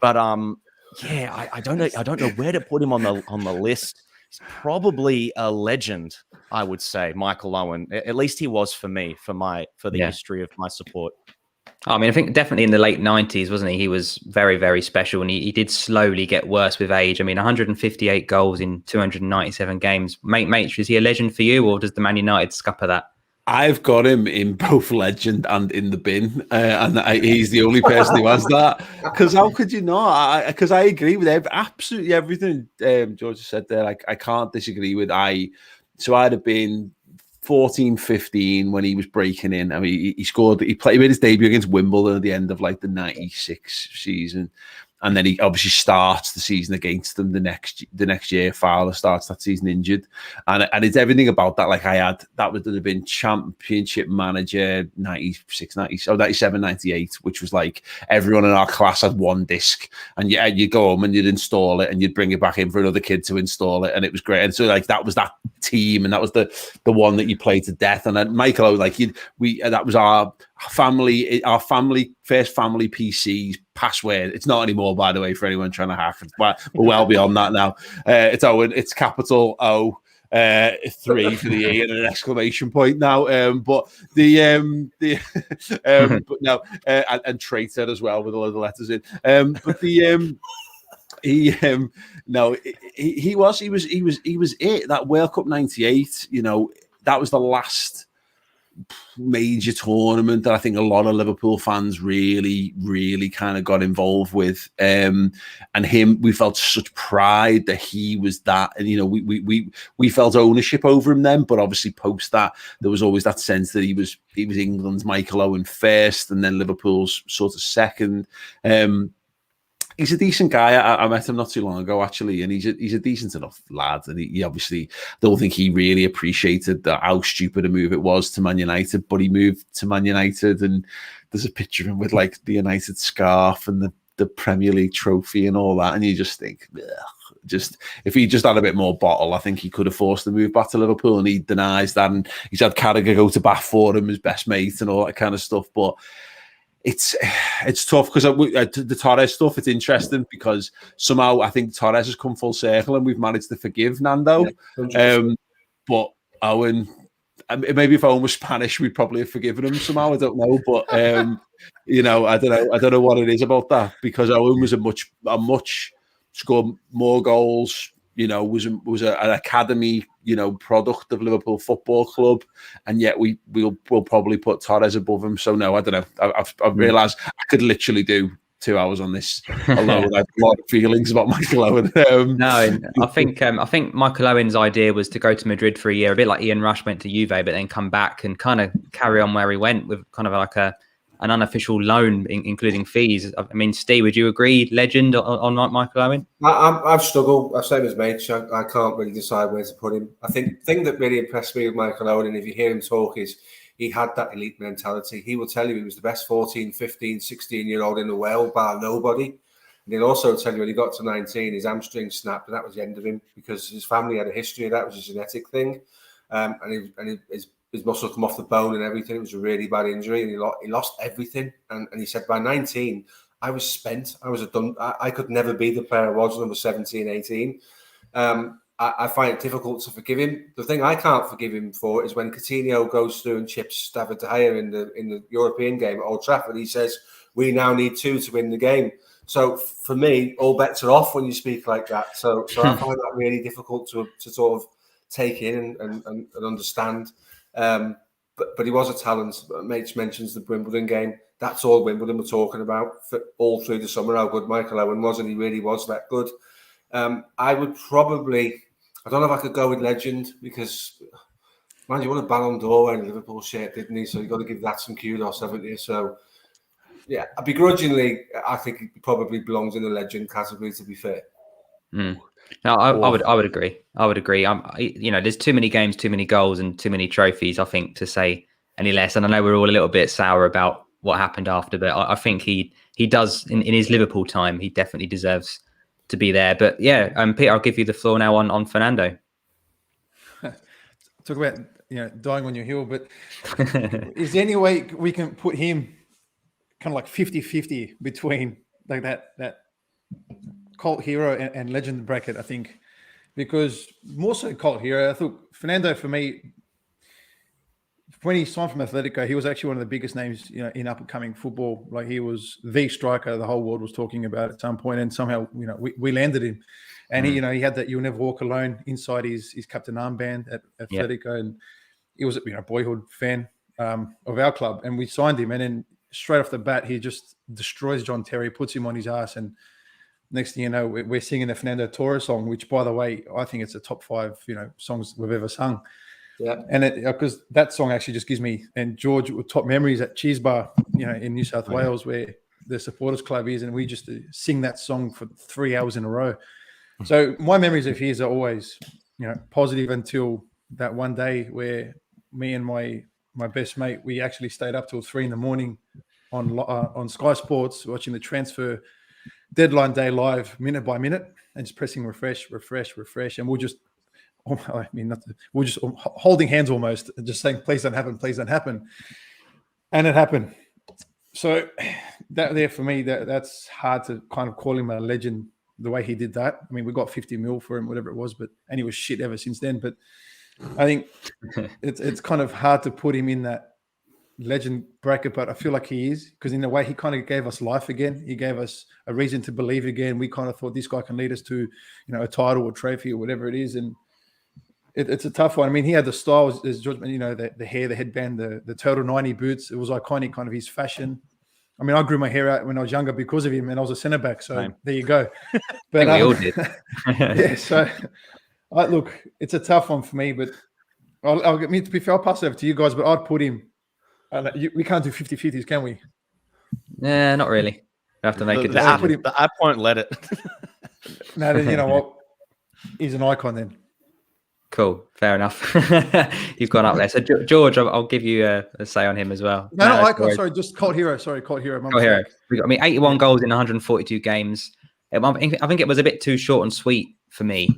But I don't know where to put him on the list. He's probably a legend, I would say, Michael Owen. At least he was for me, for the history of my support. I think definitely in the late 90s, wasn't he? He was very, very special, and he did slowly get worse with age. 158 goals in 297 games. Mate, is he a legend for you, or does the Man United scupper that? I've got him in both legend and in the bin, and he's the only person who has that. Because how could you not? Because I agree with absolutely everything George said there. I can't disagree with. So I'd have been 14, 15 when he was breaking in. He scored. He made his debut against Wimbledon at the end of like the 96 season, and then he obviously starts the season against them the next year. Fowler starts that season injured, and it's everything about that. Like that would have been championship manager 96, 97, 98, which was like everyone in our class had one disc, and you go home and you'd install it and you'd bring it back in for another kid to install it, and it was great. And so like that was that team, and that was the one that you played to death. And then Michael, like that was our family first family PC's password. It's not anymore, by the way, for anyone trying to hack it, but we're well beyond that now. It's capital O, 3 for the E and an exclamation point now. But but no, and traitor as well with a lot of the letters in. But the he was it. That World Cup '98, that was the last major tournament that I think a lot of Liverpool fans really, really kind of got involved with. And we felt such pride that he was that, and we felt ownership over him then. But obviously, post that, there was always that sense that he was England's Michael Owen first, and then Liverpool's sort of second. He's a decent guy. I met him not too long ago, actually, and he's a decent enough lad. And he obviously don't think he really appreciated how stupid a move it was to Man United, but he moved to Man United, and there's a picture of him with like the United scarf and the Premier League trophy and all that, and you just think, if he just had a bit more bottle, I think he could have forced the move back to Liverpool, and he denies that, and he's had Carragher go to bat for him, his best mate, and all that kind of stuff, but. It's tough because the Torres stuff, it's interesting because somehow I think Torres has come full circle and we've managed to forgive Nando. Yeah, but Owen, maybe if Owen was Spanish, we'd probably have forgiven him somehow. I don't know. But, I don't know what it is about that, because Owen was a much scored more goals, was an academy, product of Liverpool Football Club, and yet we'll probably put Torres above him. So no, I don't know. I've realised I could literally do 2 hours on this alone. I have a lot of feelings about Michael Owen. I think Michael Owen's idea was to go to Madrid for a year, a bit like Ian Rush went to Juve, but then come back and kind of carry on where he went with kind of like an unofficial loan, including fees. I mean, Steve, would you agree? Legend on Michael Owen? I've struggled. I've same as Mitch. I can't really decide where to put him. I think the thing that really impressed me with Michael Owen, and if you hear him talk, is he had that elite mentality. He will tell you he was the best 14, 15, 16-year-old in the world, bar nobody. And he'll also tell you when he got to 19, his hamstring snapped, and that was the end of him, because his family had a history of that. It was a genetic thing. His muscle come off the bone and everything. It was a really bad injury, and he lost everything. And he said, by 19, I was spent. I could never be the player I was when I was 17, 18. I find it difficult to forgive him. The thing I can't forgive him for is when Coutinho goes through and chips David De Gea in the European game at Old Trafford. He says, we now need 2 to win the game. So for me, all bets are off when you speak like that. So I find that really difficult to sort of take in and understand. But he was a talent. Mate mentions the Wimbledon game. That's all Wimbledon were talking about for all through the summer, how good Michael Owen was, and he really was that good. I would probably, I don't know if I could go with legend, because, man, you won a Ballon d'Or wearing a Liverpool shirt, didn't he? So you've got to give that some kudos, haven't you? So, yeah, begrudgingly, I think he probably belongs in the legend category, to be fair. No, I would agree. I would agree. There's too many games, too many goals, and too many trophies, I think, to say any less. And I know we're all a little bit sour about what happened after, but I think he does in his Liverpool time. He definitely deserves to be there. But yeah, Peter, I'll give you the floor now on Fernando. Talk about dying on your heel, but is there any way we can put him kind of like 50-50 between like that cult hero and legend bracket? I think, because more so cult hero. I thought Fernando, for me, when he signed from Atletico, he was actually one of the biggest names in up and coming football. Like, he was the striker the whole world was talking about at some point, and somehow we landed him. And he had that "You'll Never Walk Alone" inside his captain armband at Atletico, and he was a boyhood fan of our club, and we signed him. And then straight off the bat, he just destroys John Terry, puts him on his ass, and next thing you know, we're singing the Fernando Torres song, which, by the way, I think it's a top 5 songs we've ever sung. Yeah, and because that song actually just gives me and George top memories at Cheese Bar, in New South Wales, where the supporters club is, and we just sing that song for 3 hours in a row. So my memories of his are always, positive until that one day where me and my best mate, we actually stayed up till 3 a.m. on Sky Sports watching the transfer deadline day live, minute by minute, and just pressing refresh, and we're just holding hands almost, just saying, please don't happen, and it happened. So that there for me, that's hard to kind of call him a legend the way he did that. I mean, we got 50 mil for him, whatever it was, and he was shit ever since then. But I think it's kind of hard to put him in that legend bracket, but I feel like he is, because in a way he kind of gave us life again. He gave us a reason to believe again. We kind of thought this guy can lead us to, a title or trophy or whatever it is. And it's a tough one. I mean, he had the style, as George, the hair, the headband, the total 90 boots. It was iconic, kind of his fashion. I mean, I grew my hair out when I was younger because of him, and I was a centre back. So There you go. But we all did. Yeah. So look, it's a tough one for me, but to be fair, I'll pass it over to you guys. But I'd put him. We can't do 50-50s, can we? Yeah, not really. We have to make it. The app won't let it. No, then you know what? He's an icon then. Cool, fair enough. You've gone up there. So George, I'll give you a say on him as well. No, icon. Sorry, just cult hero. Sorry, cult hero. Cult hero. 81 goals in 142 games. I think it was a bit too short and sweet for me.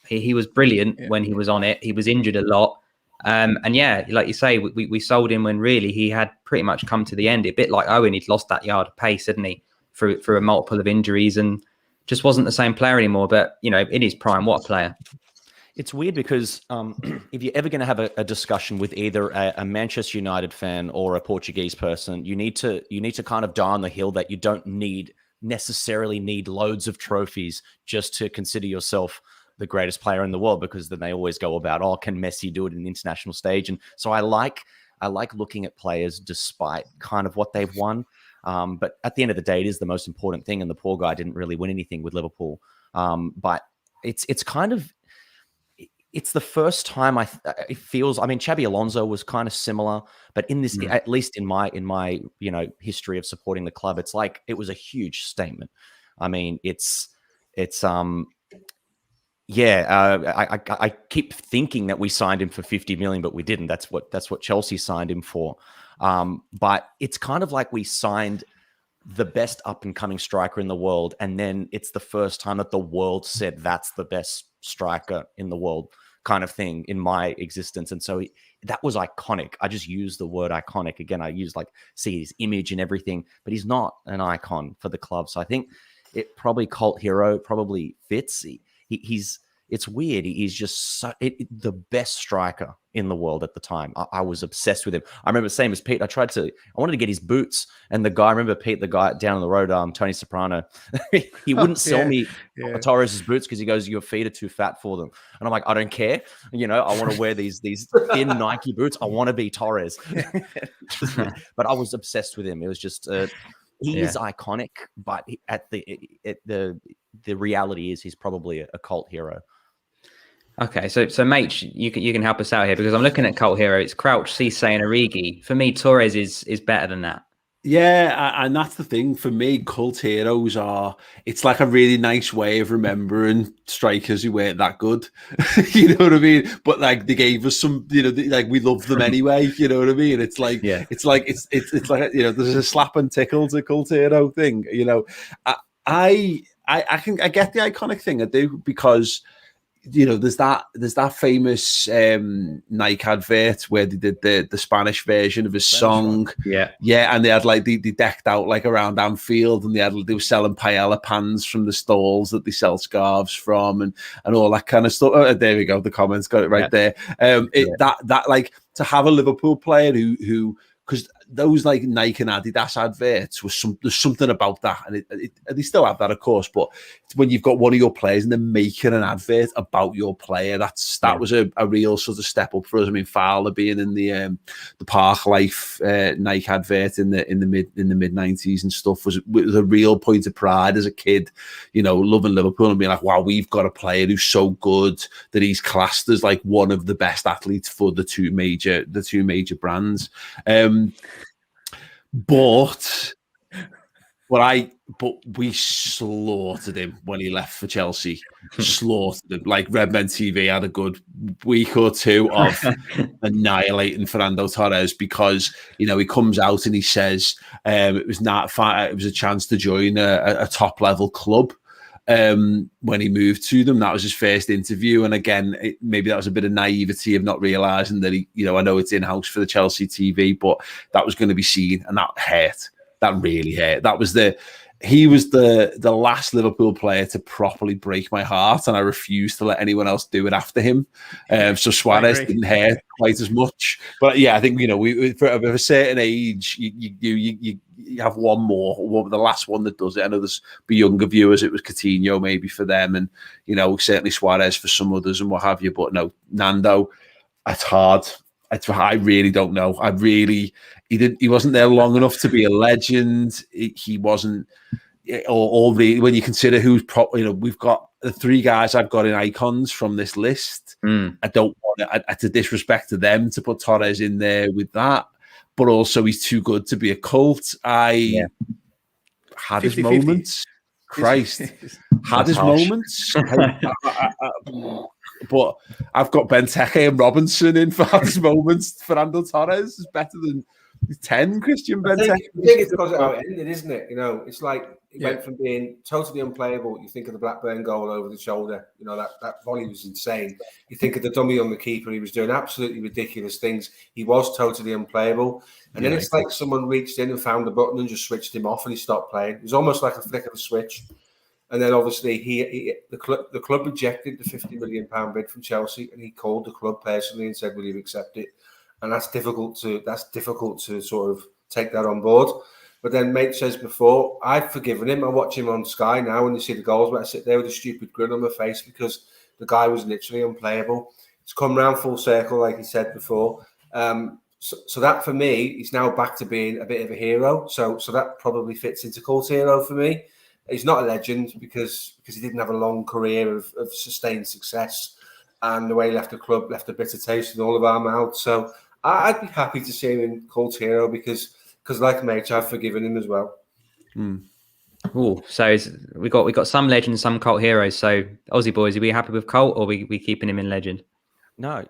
He was brilliant when he was on it. He was injured a lot. And yeah, like you say, we sold him when really he had pretty much come to the end. A bit like Owen, he'd lost that yard of pace, hadn't he, through a multiple of injuries, and just wasn't the same player anymore. But in his prime, what a player! It's weird because if you're ever going to have a discussion with either a Manchester United fan or a Portuguese person, you need to kind of die on the hill that you don't necessarily need loads of trophies just to consider yourself the greatest player in the world, because then they always go about, can Messi do it in the international stage? And so I like looking at players despite kind of what they've won. But at the end of the day, it is the most important thing. And the poor guy didn't really win anything with Liverpool. But it's kind of, it's the first time it feels, I mean, Xabi Alonso was kind of similar, but in this, at least in my history of supporting the club, it's like, it was a huge statement. I mean, I keep thinking that we signed him for 50 million, but we didn't. That's what Chelsea signed him for. But it's kind of like we signed the best up and coming striker in the world, and then it's the first time that the world said that's the best striker in the world, kind of thing, in my existence. And so that was iconic. I just use the word iconic again. I use see his image and everything, but he's not an icon for the club. So I think it probably cult hero probably fits. It's weird. He's just the best striker in the world at the time. I was obsessed with him. I remember, same as Pete, I wanted to get his boots, and the guy down the road, Tony Soprano, he wouldn't sell me Torres's boots because he goes, your feet are too fat for them. And I'm like, I don't care. I want to wear these thin Nike boots. I want to be Torres. But I was obsessed with him. It was just, he is iconic, but the reality is he's probably a cult hero. Okay, so mate, you can help us out here, because I'm looking at cult hero. It's Crouch, Cisse, and Origi. For me, Torres is better than that. Yeah, and that's the thing for me. Cult heroes it's like a really nice way of remembering strikers who weren't that good. You know what I mean? But they gave us some, we love them anyway. You know what I mean? It's like, it's like there's a slap and tickle to cult hero thing. I get the iconic thing. I do, because there's that famous Nike advert where they did the Spanish version of his song. Yeah, and they had they decked out around Anfield, and they were selling paella pans from the stalls that they sell scarves from, and all that kind of stuff. Oh, there we go. The comments got it right there. That to have a Liverpool player who because those Nike and Adidas adverts there's something about that, and they still have that, of course. But when you've got one of your players and they're making an advert about your player, that was a real sort of step up for us. I mean, Fowler being in the Park Life Nike advert in the mid 90s and stuff was a real point of pride as a kid, loving Liverpool and being like, wow, we've got a player who's so good that he's classed as one of the best athletes for the two major brands. But But we slaughtered him when he left for Chelsea. Slaughtered him. Like Redmen TV had a good week or two of annihilating Fernando Torres because he comes out and he says it was a chance to join a top level club. When he moved to them, that was his first interview, and again, maybe that was a bit of naivety of not realizing that I know it's in house for the Chelsea TV, but that was going to be seen, and that hurt. That really hurt. He was the last Liverpool player to properly break my heart, and I refused to let anyone else do it after him. So Suarez didn't hurt quite as much. But yeah, I think we for a certain age, you have one more, the last one that does it. I know there's for younger viewers, it was Coutinho maybe for them, and certainly Suarez for some others and what have you. But no, Nando, it's hard. I really don't know. He wasn't there long enough to be a legend. He wasn't. When you consider who's we've got the three guys I've got in icons from this list. I don't want to disrespect to them to put Torres in there with that, but also he's too good to be a cult. Had 50, his moments. Christ, had his moments. But I've got Benteke and Robinson in for his moments. Fernando Torres is better than 10 Christian Benteke. I think it's because of how it ended, isn't it? It's like it went from being totally unplayable. You think of the Blackburn goal over the shoulder. That volley was insane. You think of the dummy on the keeper. He was doing absolutely ridiculous things. He was totally unplayable. And then it's like someone reached in and found the button and just switched him off and he stopped playing. It was almost like a flick of a switch. And then obviously the club rejected the £50 million bid from Chelsea, and he called the club personally and said, "Will you accept it?" And that's difficult to sort of take that on board. But then mate says before, I've forgiven him. I watch him on Sky now when you see the goals, but I sit there with a stupid grin on my face because the guy was literally unplayable. It's come round full circle, like he said before. So that for me, he's now back to being a bit of a hero. So that probably fits into cult hero for me. He's not a legend because he didn't have a long career of sustained success, and the way he left the club left a bitter taste in all of our mouths. So I'd be happy to see him in cult hero because like mate, I've forgiven him as well. Oh, so we got some legends, some cult heroes. So Aussie boys, are we happy with cult, or are we keeping him in legend? No.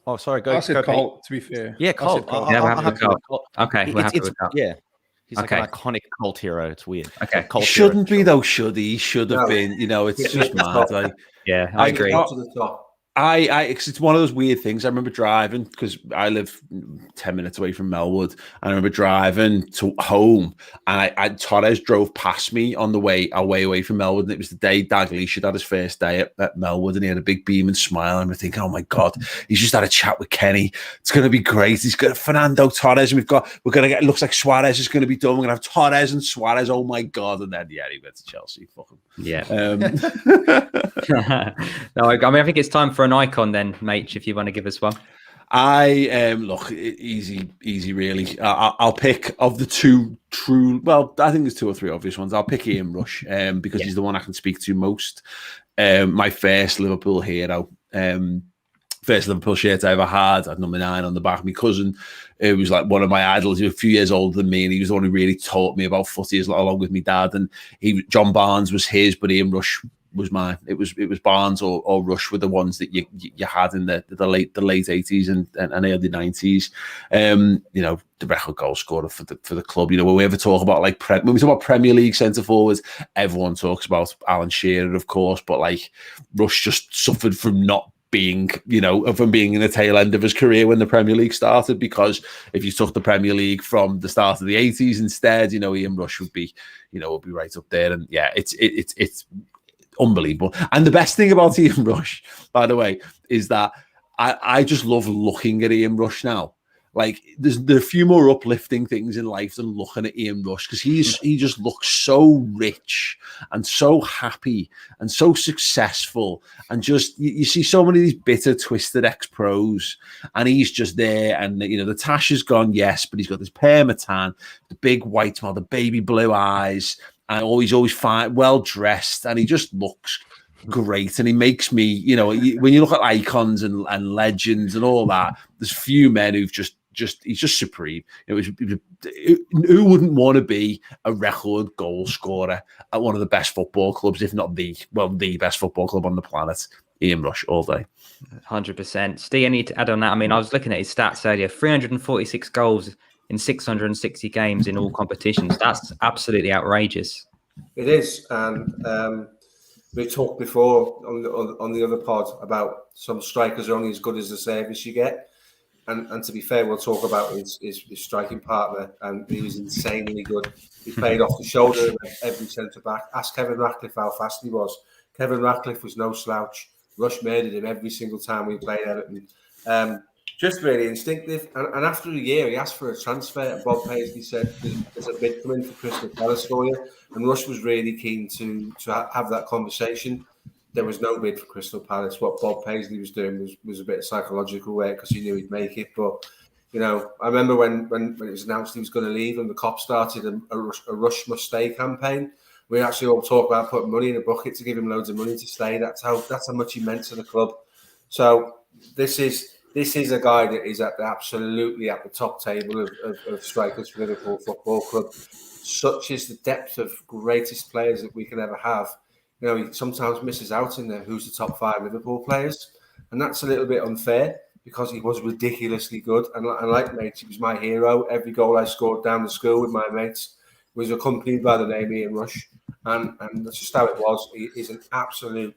Oh, sorry. I said cult, to be fair. Yeah, cult. We're happy with cult. Okay, we're happy with cult. Yeah. He's like an iconic cult hero. It's weird. Okay. He shouldn't be though, should he? He should have been. It's just mad. I agree. To the top. It's one of those weird things. I remember driving because I live 10 minutes away from Melwood. I remember driving to home, and Torres drove past me on the way away from Melwood. And it was the day Dalglish had his first day at Melwood, and he had a big beam and smile. And we're thinking, oh my God, he's just had a chat with Kenny. It's going to be great. He's got Fernando Torres, and we're going to get. It looks like Suarez is going to be done. We're going to have Torres and Suarez. Oh my God! And then he went to Chelsea. Fuck him. Yeah. No, I mean I think it's time for an icon then, mate, if you want to give us one. Look, easy really. I'll pick of the two true, well, I think there's two or three obvious ones. I'll pick Ian Rush because he's the one I can speak to most. My first Liverpool hero, first Liverpool shirt I ever had number 9 on the back. My cousin, it was like one of my idols. He was a few years older than me, and he was the one who really taught me about footy along with my dad. And John Barnes was his, but Ian Rush was mine. It was Barnes or Rush were the ones that you had in the late 80s and early 90s. The record goal scorer for the club. When we ever talk about when we talk about Premier League centre forwards, everyone talks about Alan Shearer, of course, but Rush just suffered from not being, from being in the tail end of his career when the Premier League started, because if you took the Premier League from the start of the 80s instead, Ian Rush would be right up there. And yeah, it's unbelievable. And the best thing about Ian Rush, by the way, is that I just love looking at Ian Rush now. There are a few more uplifting things in life than looking at Ian Rush, because he just looks so rich and so happy and so successful, and just you see so many of these bitter, twisted ex-pros, and he's just there. And the tash is gone, yes, but he's got this permatan, the big white smile, the baby blue eyes. And he's always fine, well dressed, and he just looks great. And he makes me, when you look at icons and legends and all that, there's few men who've just he's just supreme. Who wouldn't want to be a record goal scorer at one of the best football clubs, if not the best football club on the planet? Ian Rush all day. 100%. Steve, I need to add on that. I mean, I was looking at his stats earlier, 346 goals in 660 games in all competitions. That's absolutely outrageous. It is. And we talked before on the other pod about some strikers are only as good as the service you get. And to be fair, we'll talk about his striking partner, and he was insanely good. He played off the shoulder of every centre-back. Ask Kevin Ratcliffe how fast he was. Kevin Ratcliffe was no slouch. Rush murdered him every single time we played Everton. Just really instinctive. And after a year, he asked for a transfer. And Bob Paisley said, there's a bid coming for Crystal Palace for you. And Rush was really keen to have that conversation. There was no bid for Crystal Palace. What Bob Paisley was doing was a bit of psychological work because he knew he'd make it. But, you know, I remember when it was announced he was going to leave and the Kop started a Rush Must Stay campaign. We actually all talk about putting money in a bucket to give him loads of money to stay. That's how much he meant to the club. So this is a guy that is absolutely at the top table of strikers for Liverpool Football Club. Such is the depth of greatest players that we can ever have. You know, he sometimes misses out in there who's the top 5 Liverpool players. And that's a little bit unfair because he was ridiculously good. And like mates, he was my hero. Every goal I scored down the school with my mates was accompanied by the name Ian Rush. And that's just how it was. He is an absolute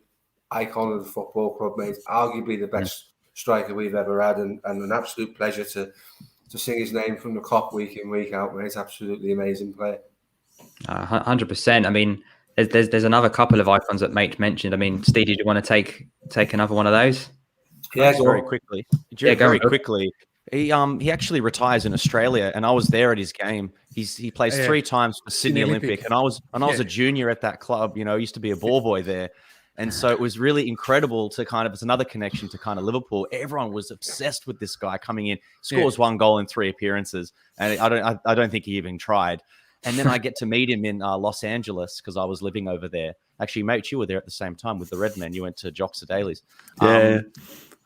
icon of the football club, mate. Arguably the best striker we've ever had, and an absolute pleasure to sing his name from the Kop week in, week out, mate. Absolutely amazing player. 100%. I mean, there's another couple of icons that Mate mentioned. I mean, Steve, did you want to take another one of those? Yeah, very quickly. Very quickly. He actually retires in Australia, and I was there at his game. He plays 3 times for Sydney Olympic, and I was a junior at that club. You know, I used to be a ball boy there, and so it was really incredible to it's another connection to kind of Liverpool. Everyone was obsessed with this guy coming in. Scores 1 goal in 3 appearances, and I don't think he even tried. And then I get to meet him in Los Angeles because I was living over there. Actually, mate, you were there at the same time with the Redmen. You went to Jocks to Dailies. Yeah.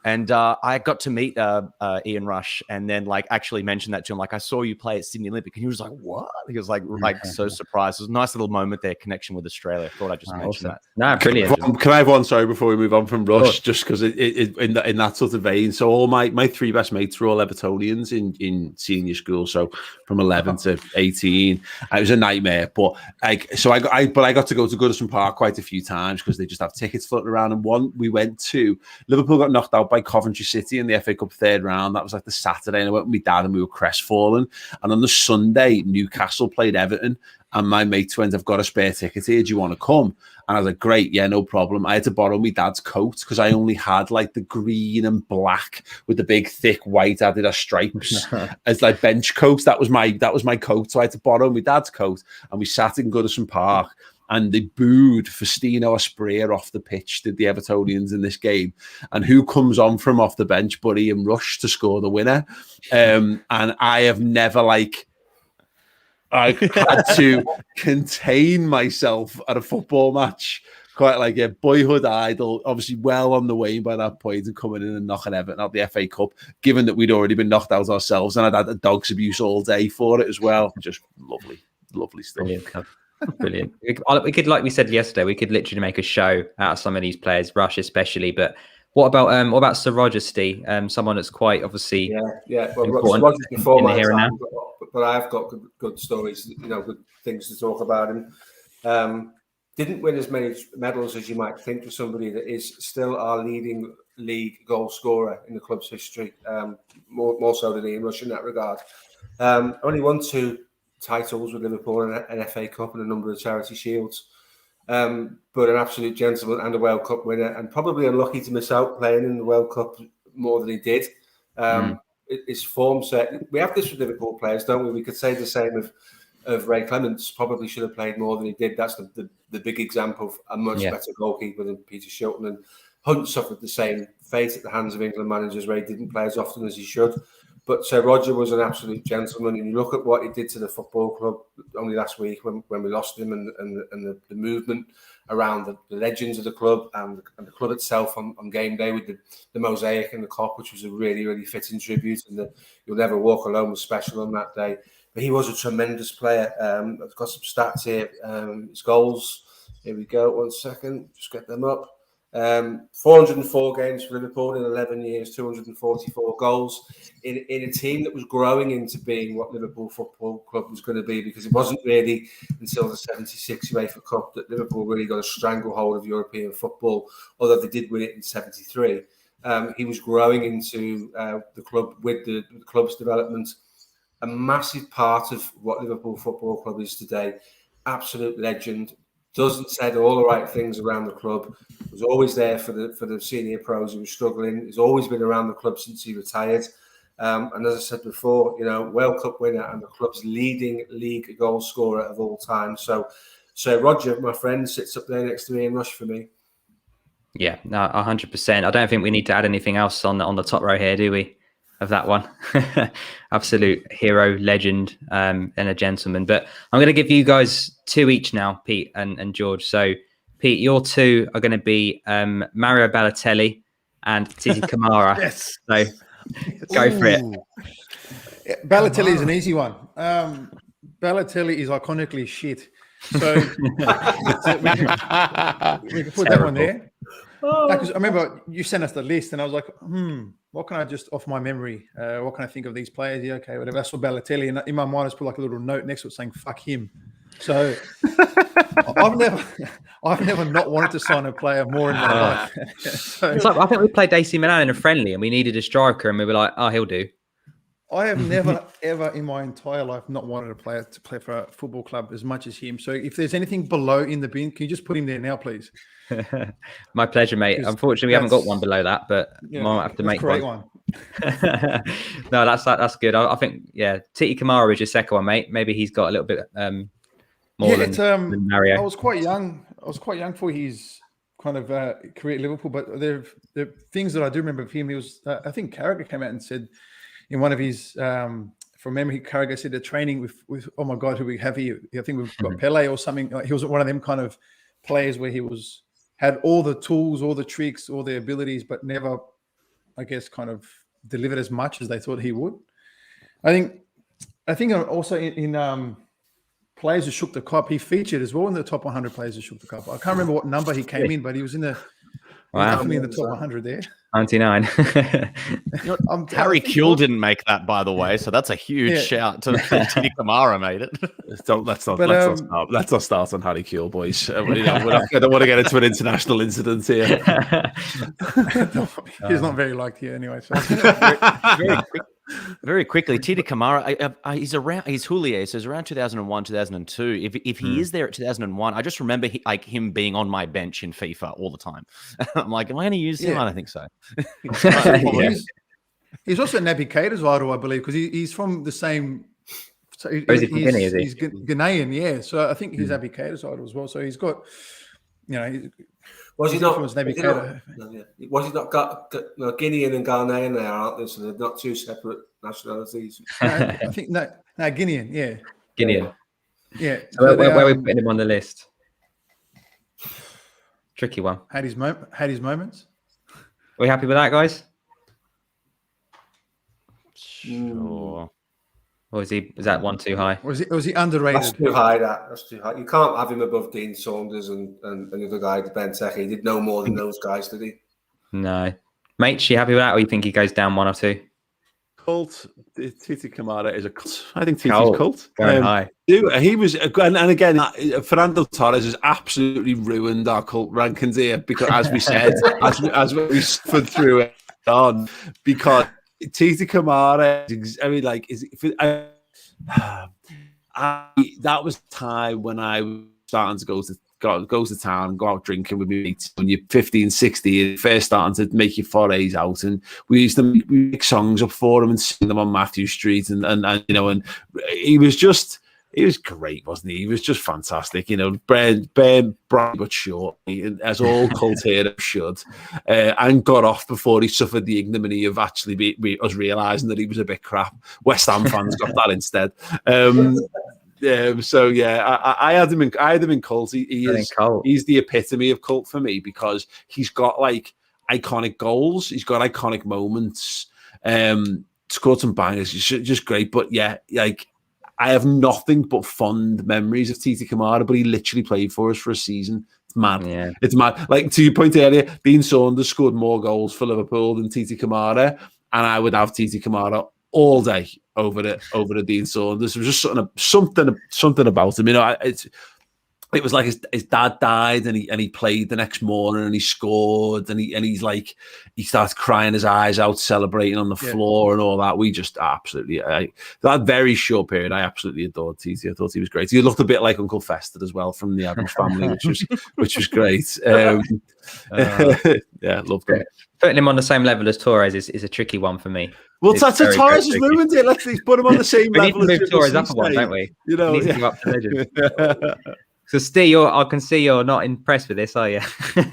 And I got to meet Ian Rush, and then actually mentioned that to him. I saw you play at Sydney Olympic, and he was like, "What?" He was like so surprised. It was a nice little moment there, connection with Australia. I thought I'd just mention that. No, brilliant. Can I have one? Sorry, before we move on from Rush, just because in that sort of vein. So all my 3 best mates were all Evertonians in senior school. So from 11 to 18, it was a nightmare. But I got to go to Goodison Park quite a few times because they just have tickets floating around. And one we went to, Liverpool got knocked out by Coventry City in the FA Cup 3rd round. That was the Saturday, and I went with my dad and we were crestfallen. And on the Sunday, Newcastle played Everton, and my mates went, "I've got a spare ticket here. Do you want to come?" And I was like, "Great, yeah, no problem." I had to borrow my dad's coat because I only had the green and black with the big thick white Adidas stripes as bench coats. That was my coat, so I had to borrow my dad's coat, and we sat in Goodison Park. And they booed Faustino Asprilla off the pitch, did the Evertonians in this game. And who comes on from off the bench but Ian Rush to score the winner? And I have never I had to contain myself at a football match. Quite a boyhood idol, obviously well on the way by that point and coming in and knocking Everton out the FA Cup, given that we'd already been knocked out ourselves. And I'd had a dog's abuse all day for it as well. Just lovely stuff. Brilliant. We could, like we said yesterday, we could literally make a show out of some of these players, Rush especially. But what about Sir Roger, Steve? Someone that's quite obviously Well, Roger's before my time, but I've got good stories, good things to talk about him. Didn't win as many medals as you might think for somebody that is still our leading league goal scorer in the club's history. More so than Ian Rush in that regard. Only won 2 titles with Liverpool and an FA Cup and a number of charity shields, but an absolute gentleman and a World Cup winner, and probably unlucky to miss out playing in the World Cup more than he did. His form set. We have this with Liverpool players, don't we? We could say the same of Ray Clements. Probably should have played more than he did. That's the big example of a much better goalkeeper than Peter Shilton. And Hunt suffered the same fate at the hands of England managers. Ray didn't play as often as he should. But Sir Roger was an absolute gentleman, and you look at what he did to the football club only last week when we lost him, and the movement around the legends of the club and the club itself on game day with the mosaic and the Kop, which was a really, really fitting tribute. And the You'll Never Walk Alone was special on that day. But he was a tremendous player. I've got some stats here. His goals. Here we go. 1 second. Just get them up. 404 games for Liverpool in 11 years, 244 goals in a team that was growing into being what Liverpool Football Club was going to be, because it wasn't really until the 76 UEFA Cup that Liverpool really got a stranglehold of European football, although they did win it in 73. He was growing into the club with the club's development, a massive part of what Liverpool Football Club is today. Absolute legend. Said all the right things around the club. Was always there for the senior pros who were struggling. He's always been around the club since he retired. And as I said before, World Cup winner and the club's leading league goal scorer of all time. So Roger, my friend, sits up there next to me and Rush for me. Yeah, no, 100%. I don't think we need to add anything else on the top row here, do we? Of that one. Absolute hero, legend, and a gentleman. But I'm going to give you guys 2 each now, Pete and George. So, Pete, your 2 are going to be Mario Balotelli and Titi Kamara. Yes. So, go for it. Yeah, Balotelli is an easy one. Balotelli is iconically shit. So, we can put that one there. Because I remember you sent us the list, and I was like, what can I just off my memory? What can I think of these players? Yeah, okay, whatever. I saw Balotelli, and in my mind, I just put like a little note next to it saying "fuck him." So I've never not wanted to sign a player more in my life. So, it's like, I think we played AC Milan in a friendly, and we needed a striker, and we were like, "Oh, he'll do." I have never, ever in my entire life not wanted a player to play for a football club as much as him. So if there's anything below in the bin, can you just put him there now, please? My pleasure, mate. Unfortunately, we haven't got one below that, but might have to make one. No, that's good. I think, Titi Kamara is your second one, mate. Maybe he's got a little bit more than Mario. I was quite young. For his kind of career at Liverpool, but there are things that I do remember of him. He was, I think Carragher came out and said in one of his, from memory, Carragher said the training with oh my God, who we have here? I think we've got Pele or something. He was one of them kind of players where he had all the tools, all the tricks, all the abilities, but never, I guess, kind of delivered as much as they thought he would. I think also in players who shook the cup, he featured as well in the top 100 players who shook the cup. I can't remember what number he came in, but he was in definitely in the top 100 there. 99. Harry Kewell didn't make that, by the way, so that's a huge shout to Titi Kamara made it. Let's not start on Harry Kewell, boys. I don't want to get into an international incident here. He's not very liked here anyway. So. Very quickly, Titi Kamara, he's Houllier, so he's around 2001, 2002. If he is there at 2001, I just remember him being on my bench in FIFA all the time. I'm like, am I going to use him? I don't think so. He's also Naby Keita's idol, I believe, because he's from the same. So he's Ghanaian, yeah. So I think he's Naby Keita's idol as well. So he's got, Was he not Guinean and Ghanaian there, aren't they? So they're not two separate nationalities. I think no, Guinean, yeah. Guinean. Yeah. So where are we putting him on the list? Tricky one. Had his moments. Are we happy with that, guys? Sure. Or is that one too high? Was he underrated? That's too high. That's too high. You can't have him above Dean Saunders and the other guy, Ben Teke. He did no more than those guys, did he? No. Mate, you happy with that, or you think he goes down one or two? Cult. Titi Kamara is a cult. I think Titi's cult. Going high. He was, and again, Fernando Torres has absolutely ruined our cult rankings here because, as we said, as we suffered through it on, because Titi Kamara, that was the time when I was starting to go to town, go out drinking with me mates when you're 15, 16, first starting to make your forays out, and we used to make songs up for him and sing them on Matthew Street, and he was great, wasn't he? He was just fantastic, bright but short, as all cult heroes should, and got off before he suffered the ignominy of actually us realising that he was a bit crap. West Ham fans got that instead. So yeah, I had him in cult. He's the epitome of cult for me because he's got like iconic goals. He's got iconic moments. Scored some bangers. Just great. But yeah, like I have nothing but fond memories of Titi Kamara. But he literally played for us for a season. It's mad. Yeah. It's mad. Like to your point earlier, Dean Saunders scored more goals for Liverpool than Titi Kamara, and I would have Titi Kamara all day over the Dean Saunders. There was just something about him. You know, it was like his dad died and he played the next morning and he scored and he's like he started crying his eyes out, celebrating on the floor and all that. We just absolutely that very short period, I absolutely adored Titi. I thought he was great. He looked a bit like Uncle Fester as well from the Adams family, which was great. Yeah, loved him. Putting him on the same level as Torres is a tricky one for me. Well, Torres has ruined it. Let's put him on the same level. We need to move Torres up a one, don't we? You know, to up to legend. So, Steve, I can see you're not impressed with this, are you? Do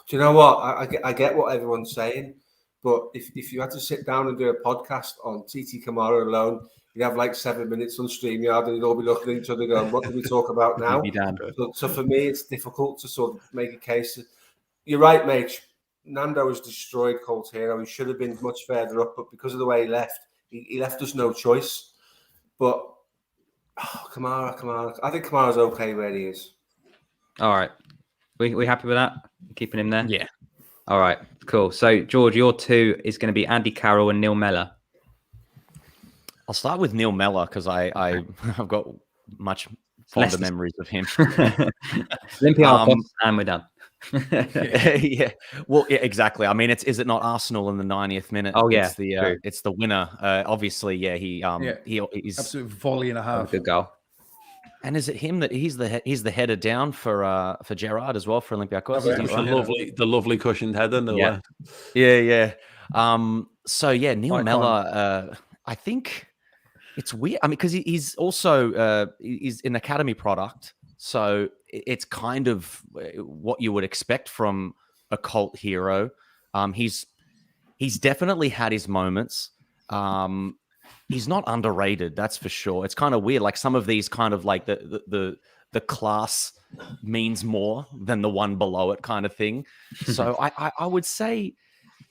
you know what? I get what everyone's saying, but if you had to sit down and do a podcast on Titi Kamara alone, you'd have like 7 minutes on StreamYard and you'd all be looking at each other going, what do we talk about now? So for me, it's difficult to sort of make a case. You're right, mate. Nando has destroyed Cult Hero. He should have been much further up, but because of the way he left, he left us no choice. But Kamara. I think Kamara's okay where he is. All right. We happy with that? Keeping him there? Yeah. All right. Cool. So, George, your 2 is going to be Andy Carroll and Neil Mellor. I'll start with Neil Mellor because I've got much fonder memories of him. Olympiacos, and we're done. Yeah. Well, yeah, exactly. I mean, is it not Arsenal in the 90th minute? Oh yeah, it's the winner. Obviously, yeah. He's absolute volley and a half. Good goal. And is it him that he's the header down for Gerrard as well for Olympiacos? The lovely cushioned header. Yeah. So yeah, Neil Mellor. I think it's weird. I mean, because he's also he's an academy product. So it's kind of what you would expect from a cult hero. He's definitely had his moments. He's not underrated, that's for sure. It's kind of weird. Like some of these kind of like the class means more than the one below it kind of thing. So I would say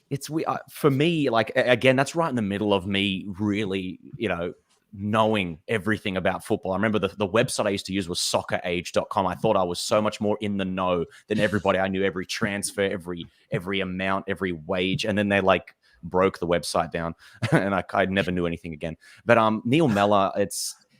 it's for me, like, again, that's right in the middle of me really, knowing everything about football. I remember the website I used to use was soccerage.com. I thought I was so much more in the know than everybody. I knew every transfer, every amount, every wage. And then they like broke the website down and I never knew anything again. But Neil Mellor,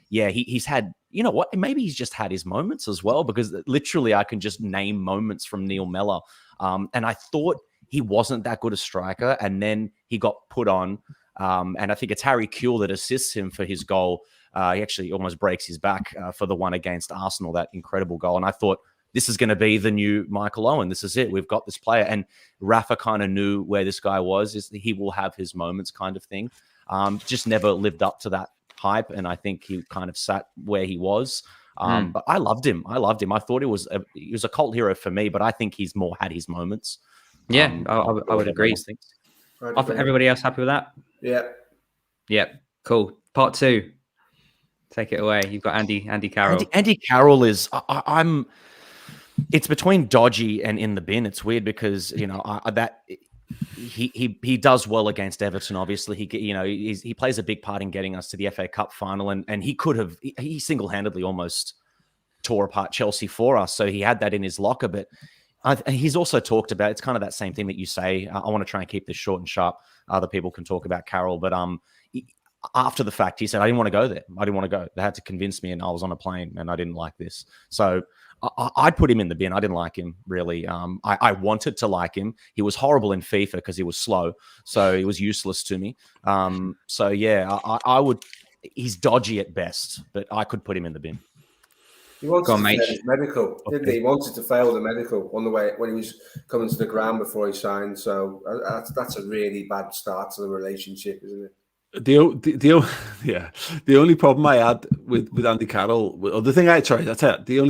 he's had, you know what, maybe he's just had his moments as well, because literally I can just name moments from Neil Mellor. And I thought he wasn't that good a striker, and then he got put on. And I think it's Harry Kewell that assists him for his goal. He actually almost breaks his back for the one against Arsenal, that incredible goal. And I thought, this is going to be the new Michael Owen. This is it. We've got this player. And Rafa kind of knew where this guy was. He will have his moments kind of thing. Just never lived up to that hype. And I think he kind of sat where he was. But I loved him. I thought he was a cult hero for me, but I think he's more had his moments. Yeah, I would agree. Everybody else happy with that? Yeah. Cool. Part 2. Take it away. You've got Andy Carroll. Andy Carroll is it's between dodgy and in the bin. It's weird because he does well against Everton. Obviously, he plays a big part in getting us to the FA Cup final, and he single-handedly almost tore apart Chelsea for us. So he had that in his locker, but he's also talked about, it's kind of that same thing that you say. I want to try and keep this short and sharp. Other people can talk about Carroll, but after the fact, he said, I didn't want to go there. I didn't want to go. They had to convince me, and I was on a plane, and I didn't like this. So I'd put him in the bin. I didn't like him, really. I wanted to like him. He was horrible in FIFA because he was slow, so he was useless to me. So yeah, I would. He's dodgy at best, but I could put him in the bin. He wanted to fail his medical, didn't he? He wanted to fail the medical on the way when he was coming to the ground before he signed. So that's a really bad start to the relationship, isn't it? The only problem I had with Andy Carroll, the only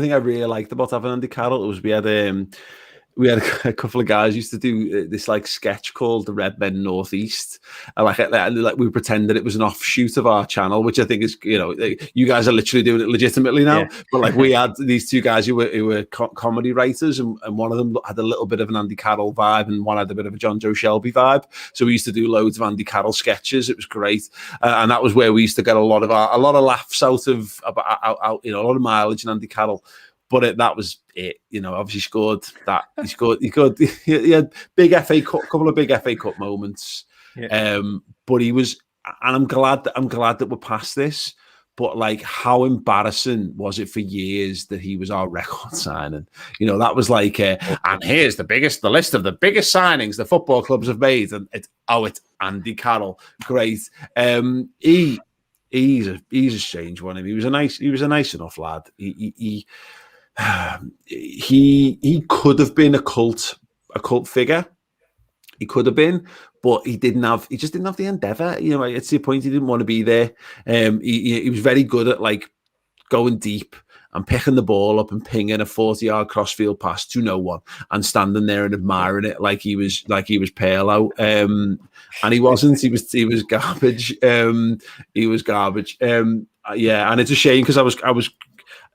thing I really liked about having Andy Carroll was we we had a couple of guys used to do this like sketch called the Redmen Northeast, and like we pretended it was an offshoot of our channel, which I think is, you know, you guys are literally doing it legitimately now. But like we had these two guys who were comedy writers, and one of them had a little bit of an Andy Carroll vibe, and one had a bit of a John Joe Shelby vibe. So we used to do loads of Andy Carroll sketches. It was great, and that was where we used to get a lot of laughs out of you know, a lot of mileage in Andy Carroll. But that was it, you know. Obviously, scored that. He had big FA Cup, couple of big FA Cup moments. Yeah. But he was, and I'm glad that we're past this. But like, how embarrassing was it for years that he was our record signing? You know, that was like, and here's the list of the biggest signings the football clubs have made, and it's Andy Carroll, great. He's a strange one. He was a nice enough lad. He could have been a cult figure. He could have been, but he just didn't have the endeavor. You know, it's the point he didn't want to be there. He was very good at like going deep and picking the ball up and pinging a 40-yard crossfield pass to no one and standing there and admiring it like he was pale out. And he wasn't. He was garbage. He was garbage. Yeah, and it's a shame because I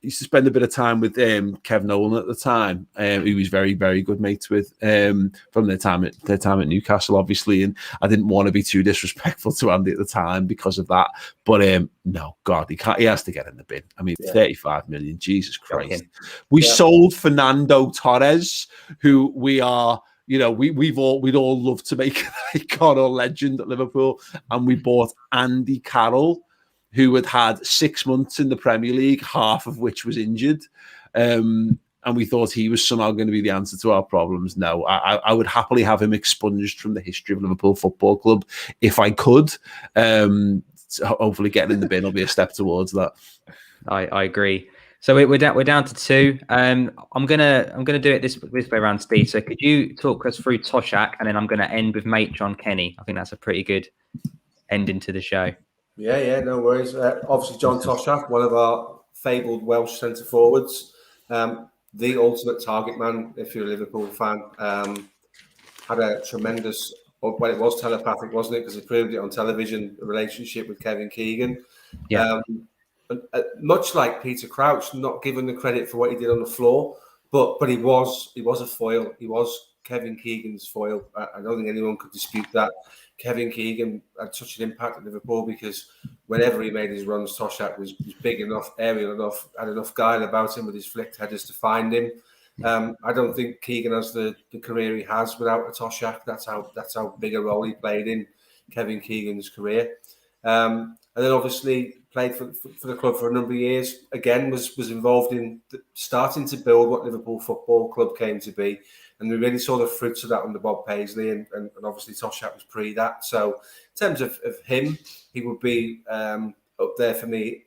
used to spend a bit of time with Kev Nolan at the time. He was very, very good mates with from their time at Newcastle, obviously. And I didn't want to be too disrespectful to Andy at the time because of that. But no, God, he has to get in the bin. I mean, 35 million, Jesus Christ. We sold Fernando Torres, who we are. You know, we'd all love to make an icon or legend at Liverpool, and we bought Andy Carroll, who had 6 months in the Premier League, half of which was injured. And we thought he was somehow going to be the answer to our problems. No, I would happily have him expunged from the history of Liverpool Football Club if I could. So hopefully getting in the bin will be a step towards that. I agree. So we're down to two. I'm gonna do it this way around, Steve. So could you talk us through Toshak, and then I'm gonna end with Mate John Kenny. I think that's a pretty good ending to the show. Yeah, no worries. Obviously, John Toshak, one of our fabled Welsh centre forwards, the ultimate target man. If you're a Liverpool fan, had a tremendous, well, it was telepathic, wasn't it? Because he proved it on television. A relationship with Kevin Keegan. Yeah. Much like Peter Crouch, not given the credit for what he did on the floor, but he was a foil. He was Kevin Keegan's foil. I don't think anyone could dispute that. Kevin Keegan had such an impact at Liverpool because whenever he made his runs, Toshak was big enough, aerial enough, had enough guile about him with his flicked headers to find him. I don't think Keegan has the career he has without a Toshak. That's how big a role he played in Kevin Keegan's career. And then obviously played for the club for a number of years. Again, was involved in starting to build what Liverpool Football Club came to be. And we really saw the fruits of that under Bob Paisley, and obviously Toshak was pre that. So in terms of him, he would be up there for me.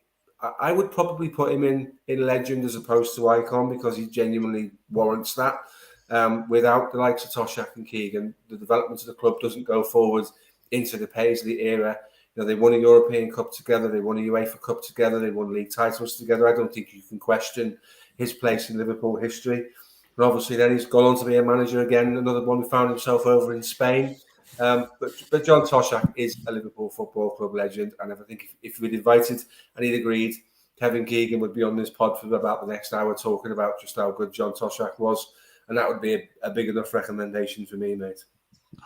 I would probably put him in legend as opposed to icon because he genuinely warrants that. Without the likes of Toshak and Keegan, the development of the club doesn't go forward into the Paisley era. You know, they won a European Cup together, they won a UEFA Cup together, they won league titles together. I don't think you can question his place in Liverpool history. And obviously then he's gone on to be a manager again, another one who found himself over in Spain. But John Toshak is a Liverpool Football Club legend. And I think if we'd invited and he'd agreed, Kevin Keegan would be on this pod for about the next hour talking about just how good John Toshak was. And that would be a big enough recommendation for me, mate.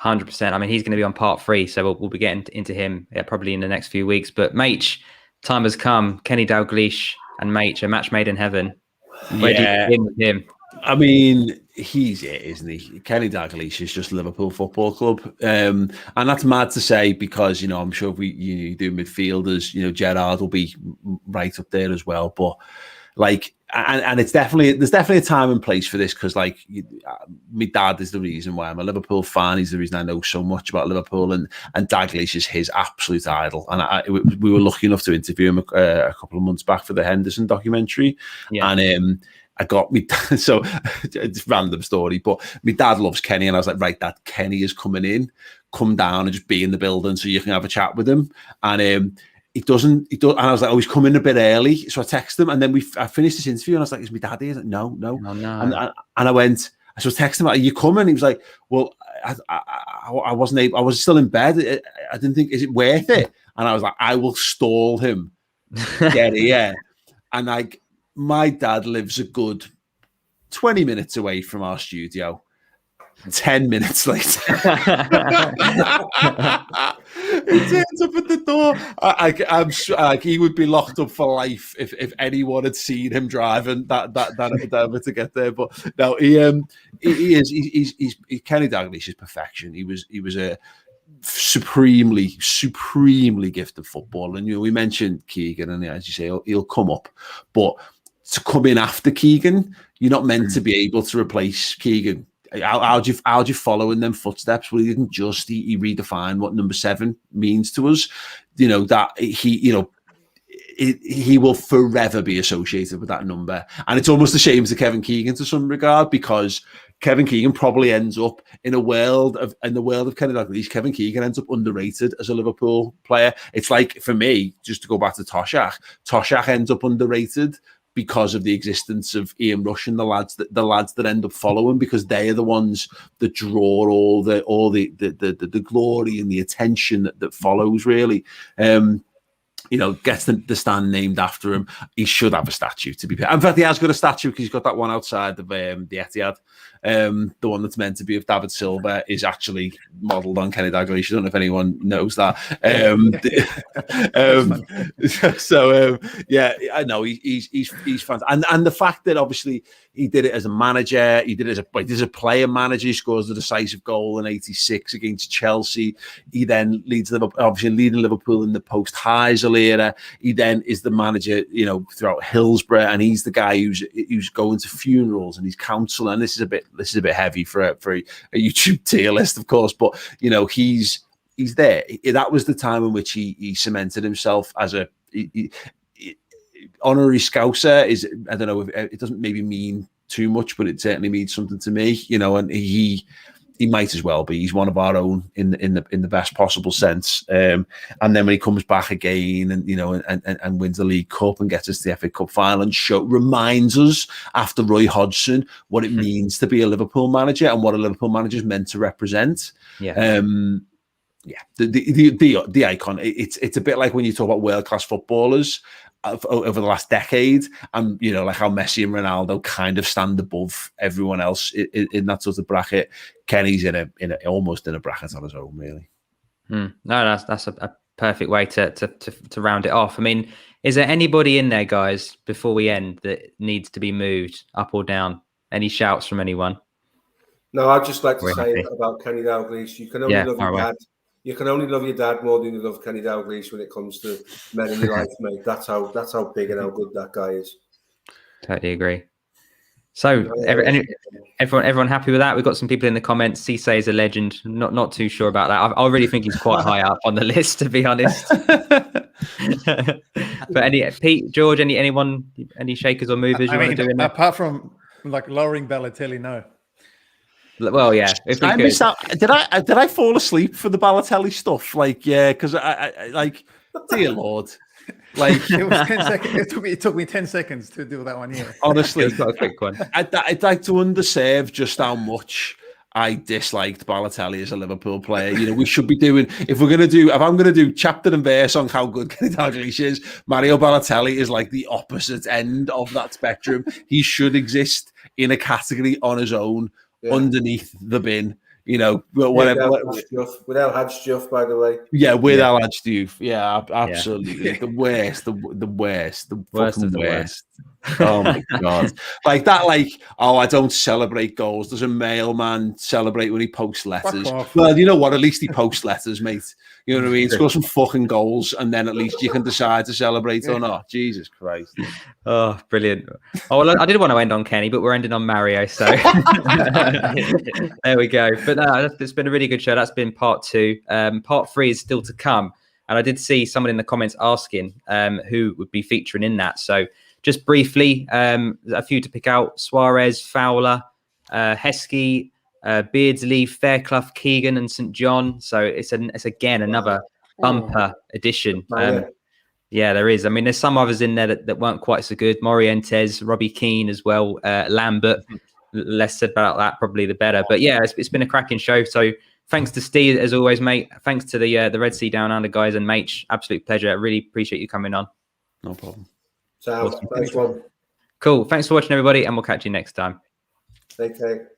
100%. I mean, he's going to be on part 3, so we'll be getting into him probably in the next few weeks. But Mate, time has come. Kenny Dalglish and Mate, a match made in heaven. Where do you begin with him? I mean, he's it, isn't he? Kenny Dalglish is just Liverpool Football Club. And that's mad to say because, you know, I'm sure if you do midfielders, you know, Gerrard will be right up there as well. But like, and there's definitely a time and place for this because, like, my dad is the reason why I'm a Liverpool fan. He's the reason I know so much about Liverpool, and Dalglish is his absolute idol. And we were lucky enough to interview him a couple of months back for the Henderson documentary. Yeah. And I got me, so it's a random story, but my dad loves Kenny, and I was like, right, that Kenny is coming in, come down and just be in the building so you can have a chat with him. And he doesn't, and I was like, oh, he's coming a bit early. So I texted him, and then I finished this interview, and I was like, is my dad here? Like, no. And I went, So I was texting him, "Are you coming?" He was like, "Well, I wasn't able. I was still in bed. I didn't think, is it worth it?" And I was like, "I will stall him. Get here." And like, my dad lives a good 20 minutes away from our studio. 10 minutes later, he turns up at the door. I'm sure like, he would be locked up for life if anyone had seen him driving that to get there. But no, he's Kenny Dalglish is perfection. He was a supremely gifted footballer. And we mentioned Keegan, and as you say, he'll come up, but to come in after Keegan, you're not meant to be able to replace Keegan. How do you follow in them footsteps? Well, he didn't just he redefined what number 7 means to us. That he will forever be associated with that number, and it's almost a shame to Kevin Keegan to some regard, because Kevin Keegan probably ends up in the world of Kenny Dalglish. Kevin Keegan ends up underrated as a Liverpool player. It's like, for me, just to go back to Toshak ends up underrated because of the existence of Ian Rush and the lads that end up following, because they are the ones that draw all the glory and the attention that follows, really. Gets the stand named after him. He should have a statue, to be fair. In fact, he has got a statue, because he's got that one outside of the Etihad. The one that's meant to be of David Silva is actually modelled on Kenny Dalglish. I don't know if anyone knows that. I know he's fantastic. And the fact that obviously he did it as a manager, he did it as a player manager. He scores the decisive goal in '86 against Chelsea. He then leads Liverpool, obviously leading Liverpool in the post-Heysel era. He then is the manager, throughout Hillsborough, and he's the guy who's going to funerals, and he's counselling. And this is a bit heavy for a YouTube tier list, of course, but he's there. That was the time in which he cemented himself as a honorary Scouser. I don't know if it doesn't maybe mean too much, but it certainly means something to me. And he might as well be. He's one of our own in the best possible sense. And then when he comes back again, and wins the League Cup and gets us to the FA Cup final, and reminds us after Roy Hodgson what it means to be a Liverpool manager and what a Liverpool manager is meant to represent. The icon. It's a bit like when you talk about world class footballers over the last decade, and like how Messi and Ronaldo kind of stand above everyone else in that sort of bracket. Kenny's almost in a bracket on his own, really. No, that's a perfect way to round it off. I mean, is there anybody in there, guys, before we end, that needs to be moved up or down? Any shouts from anyone? No, I'd just like to say about Kenny Dalglish, you can only love your dad. You can only love your dad more than you love Kenny Dalglish when it comes to men in your life, mate. That's how big and how good that guy is. Totally agree. So everyone happy with that? We've got some people in the comments. Cisse is a legend. Not too sure about that. I really think he's quite high up on the list, to be honest. But Pete, George, anyone, any shakers or movers you want to do in there? Apart from like lowering Balotelli, no. Well, yeah. If I missed out. Did I fall asleep for the Balotelli stuff? Like, yeah, because I like, dear Lord, like it was 10 seconds. It took me 10 seconds to do that one. Yeah, honestly, it's not a quick one. I'd like to underserve just how much I disliked Balotelli as a Liverpool player. We should be doing, if I'm going to do chapter and verse on how good Kenny Dalglish is, Mario Balotelli is like the opposite end of that spectrum. He should exist in a category on his own. Yeah. Underneath the bin, whatever. Without Hadj Diouf, by the way. Yeah, without Hadj Diouf. Yeah, absolutely. The worst. The worst of the worst. Oh my God. Like that, I don't celebrate goals. Does a mailman celebrate when he posts letters? Well, you know what? At least he posts letters, mate. You know what I mean? Score some fucking goals, and then at least you can decide to celebrate or not. Jesus Christ. Oh, brilliant. Oh, well, I did want to end on Kenny, but we're ending on Mario, so there we go. But no, it's been a really good show. That's been part 2. Part 3 is still to come. And I did see someone in the comments asking who would be featuring in that. So just briefly, a few to pick out: Suarez, Fowler, Heskey, Beardsley, Fairclough, Keegan, and St John. So it's again another bumper edition. Yeah, there is. I mean, there's some others in there that weren't quite so good. Morientes, Robbie Keane as well, Lambert. less said about that, probably the better. But yeah, it's been a cracking show. So thanks to Steve, as always, mate. Thanks to the Red Sea Down Under guys and Mate. Absolute pleasure. I really appreciate you coming on. No problem. So, Awesome. nice one. Cool. Thanks for watching, everybody, and we'll catch you next time. Take care.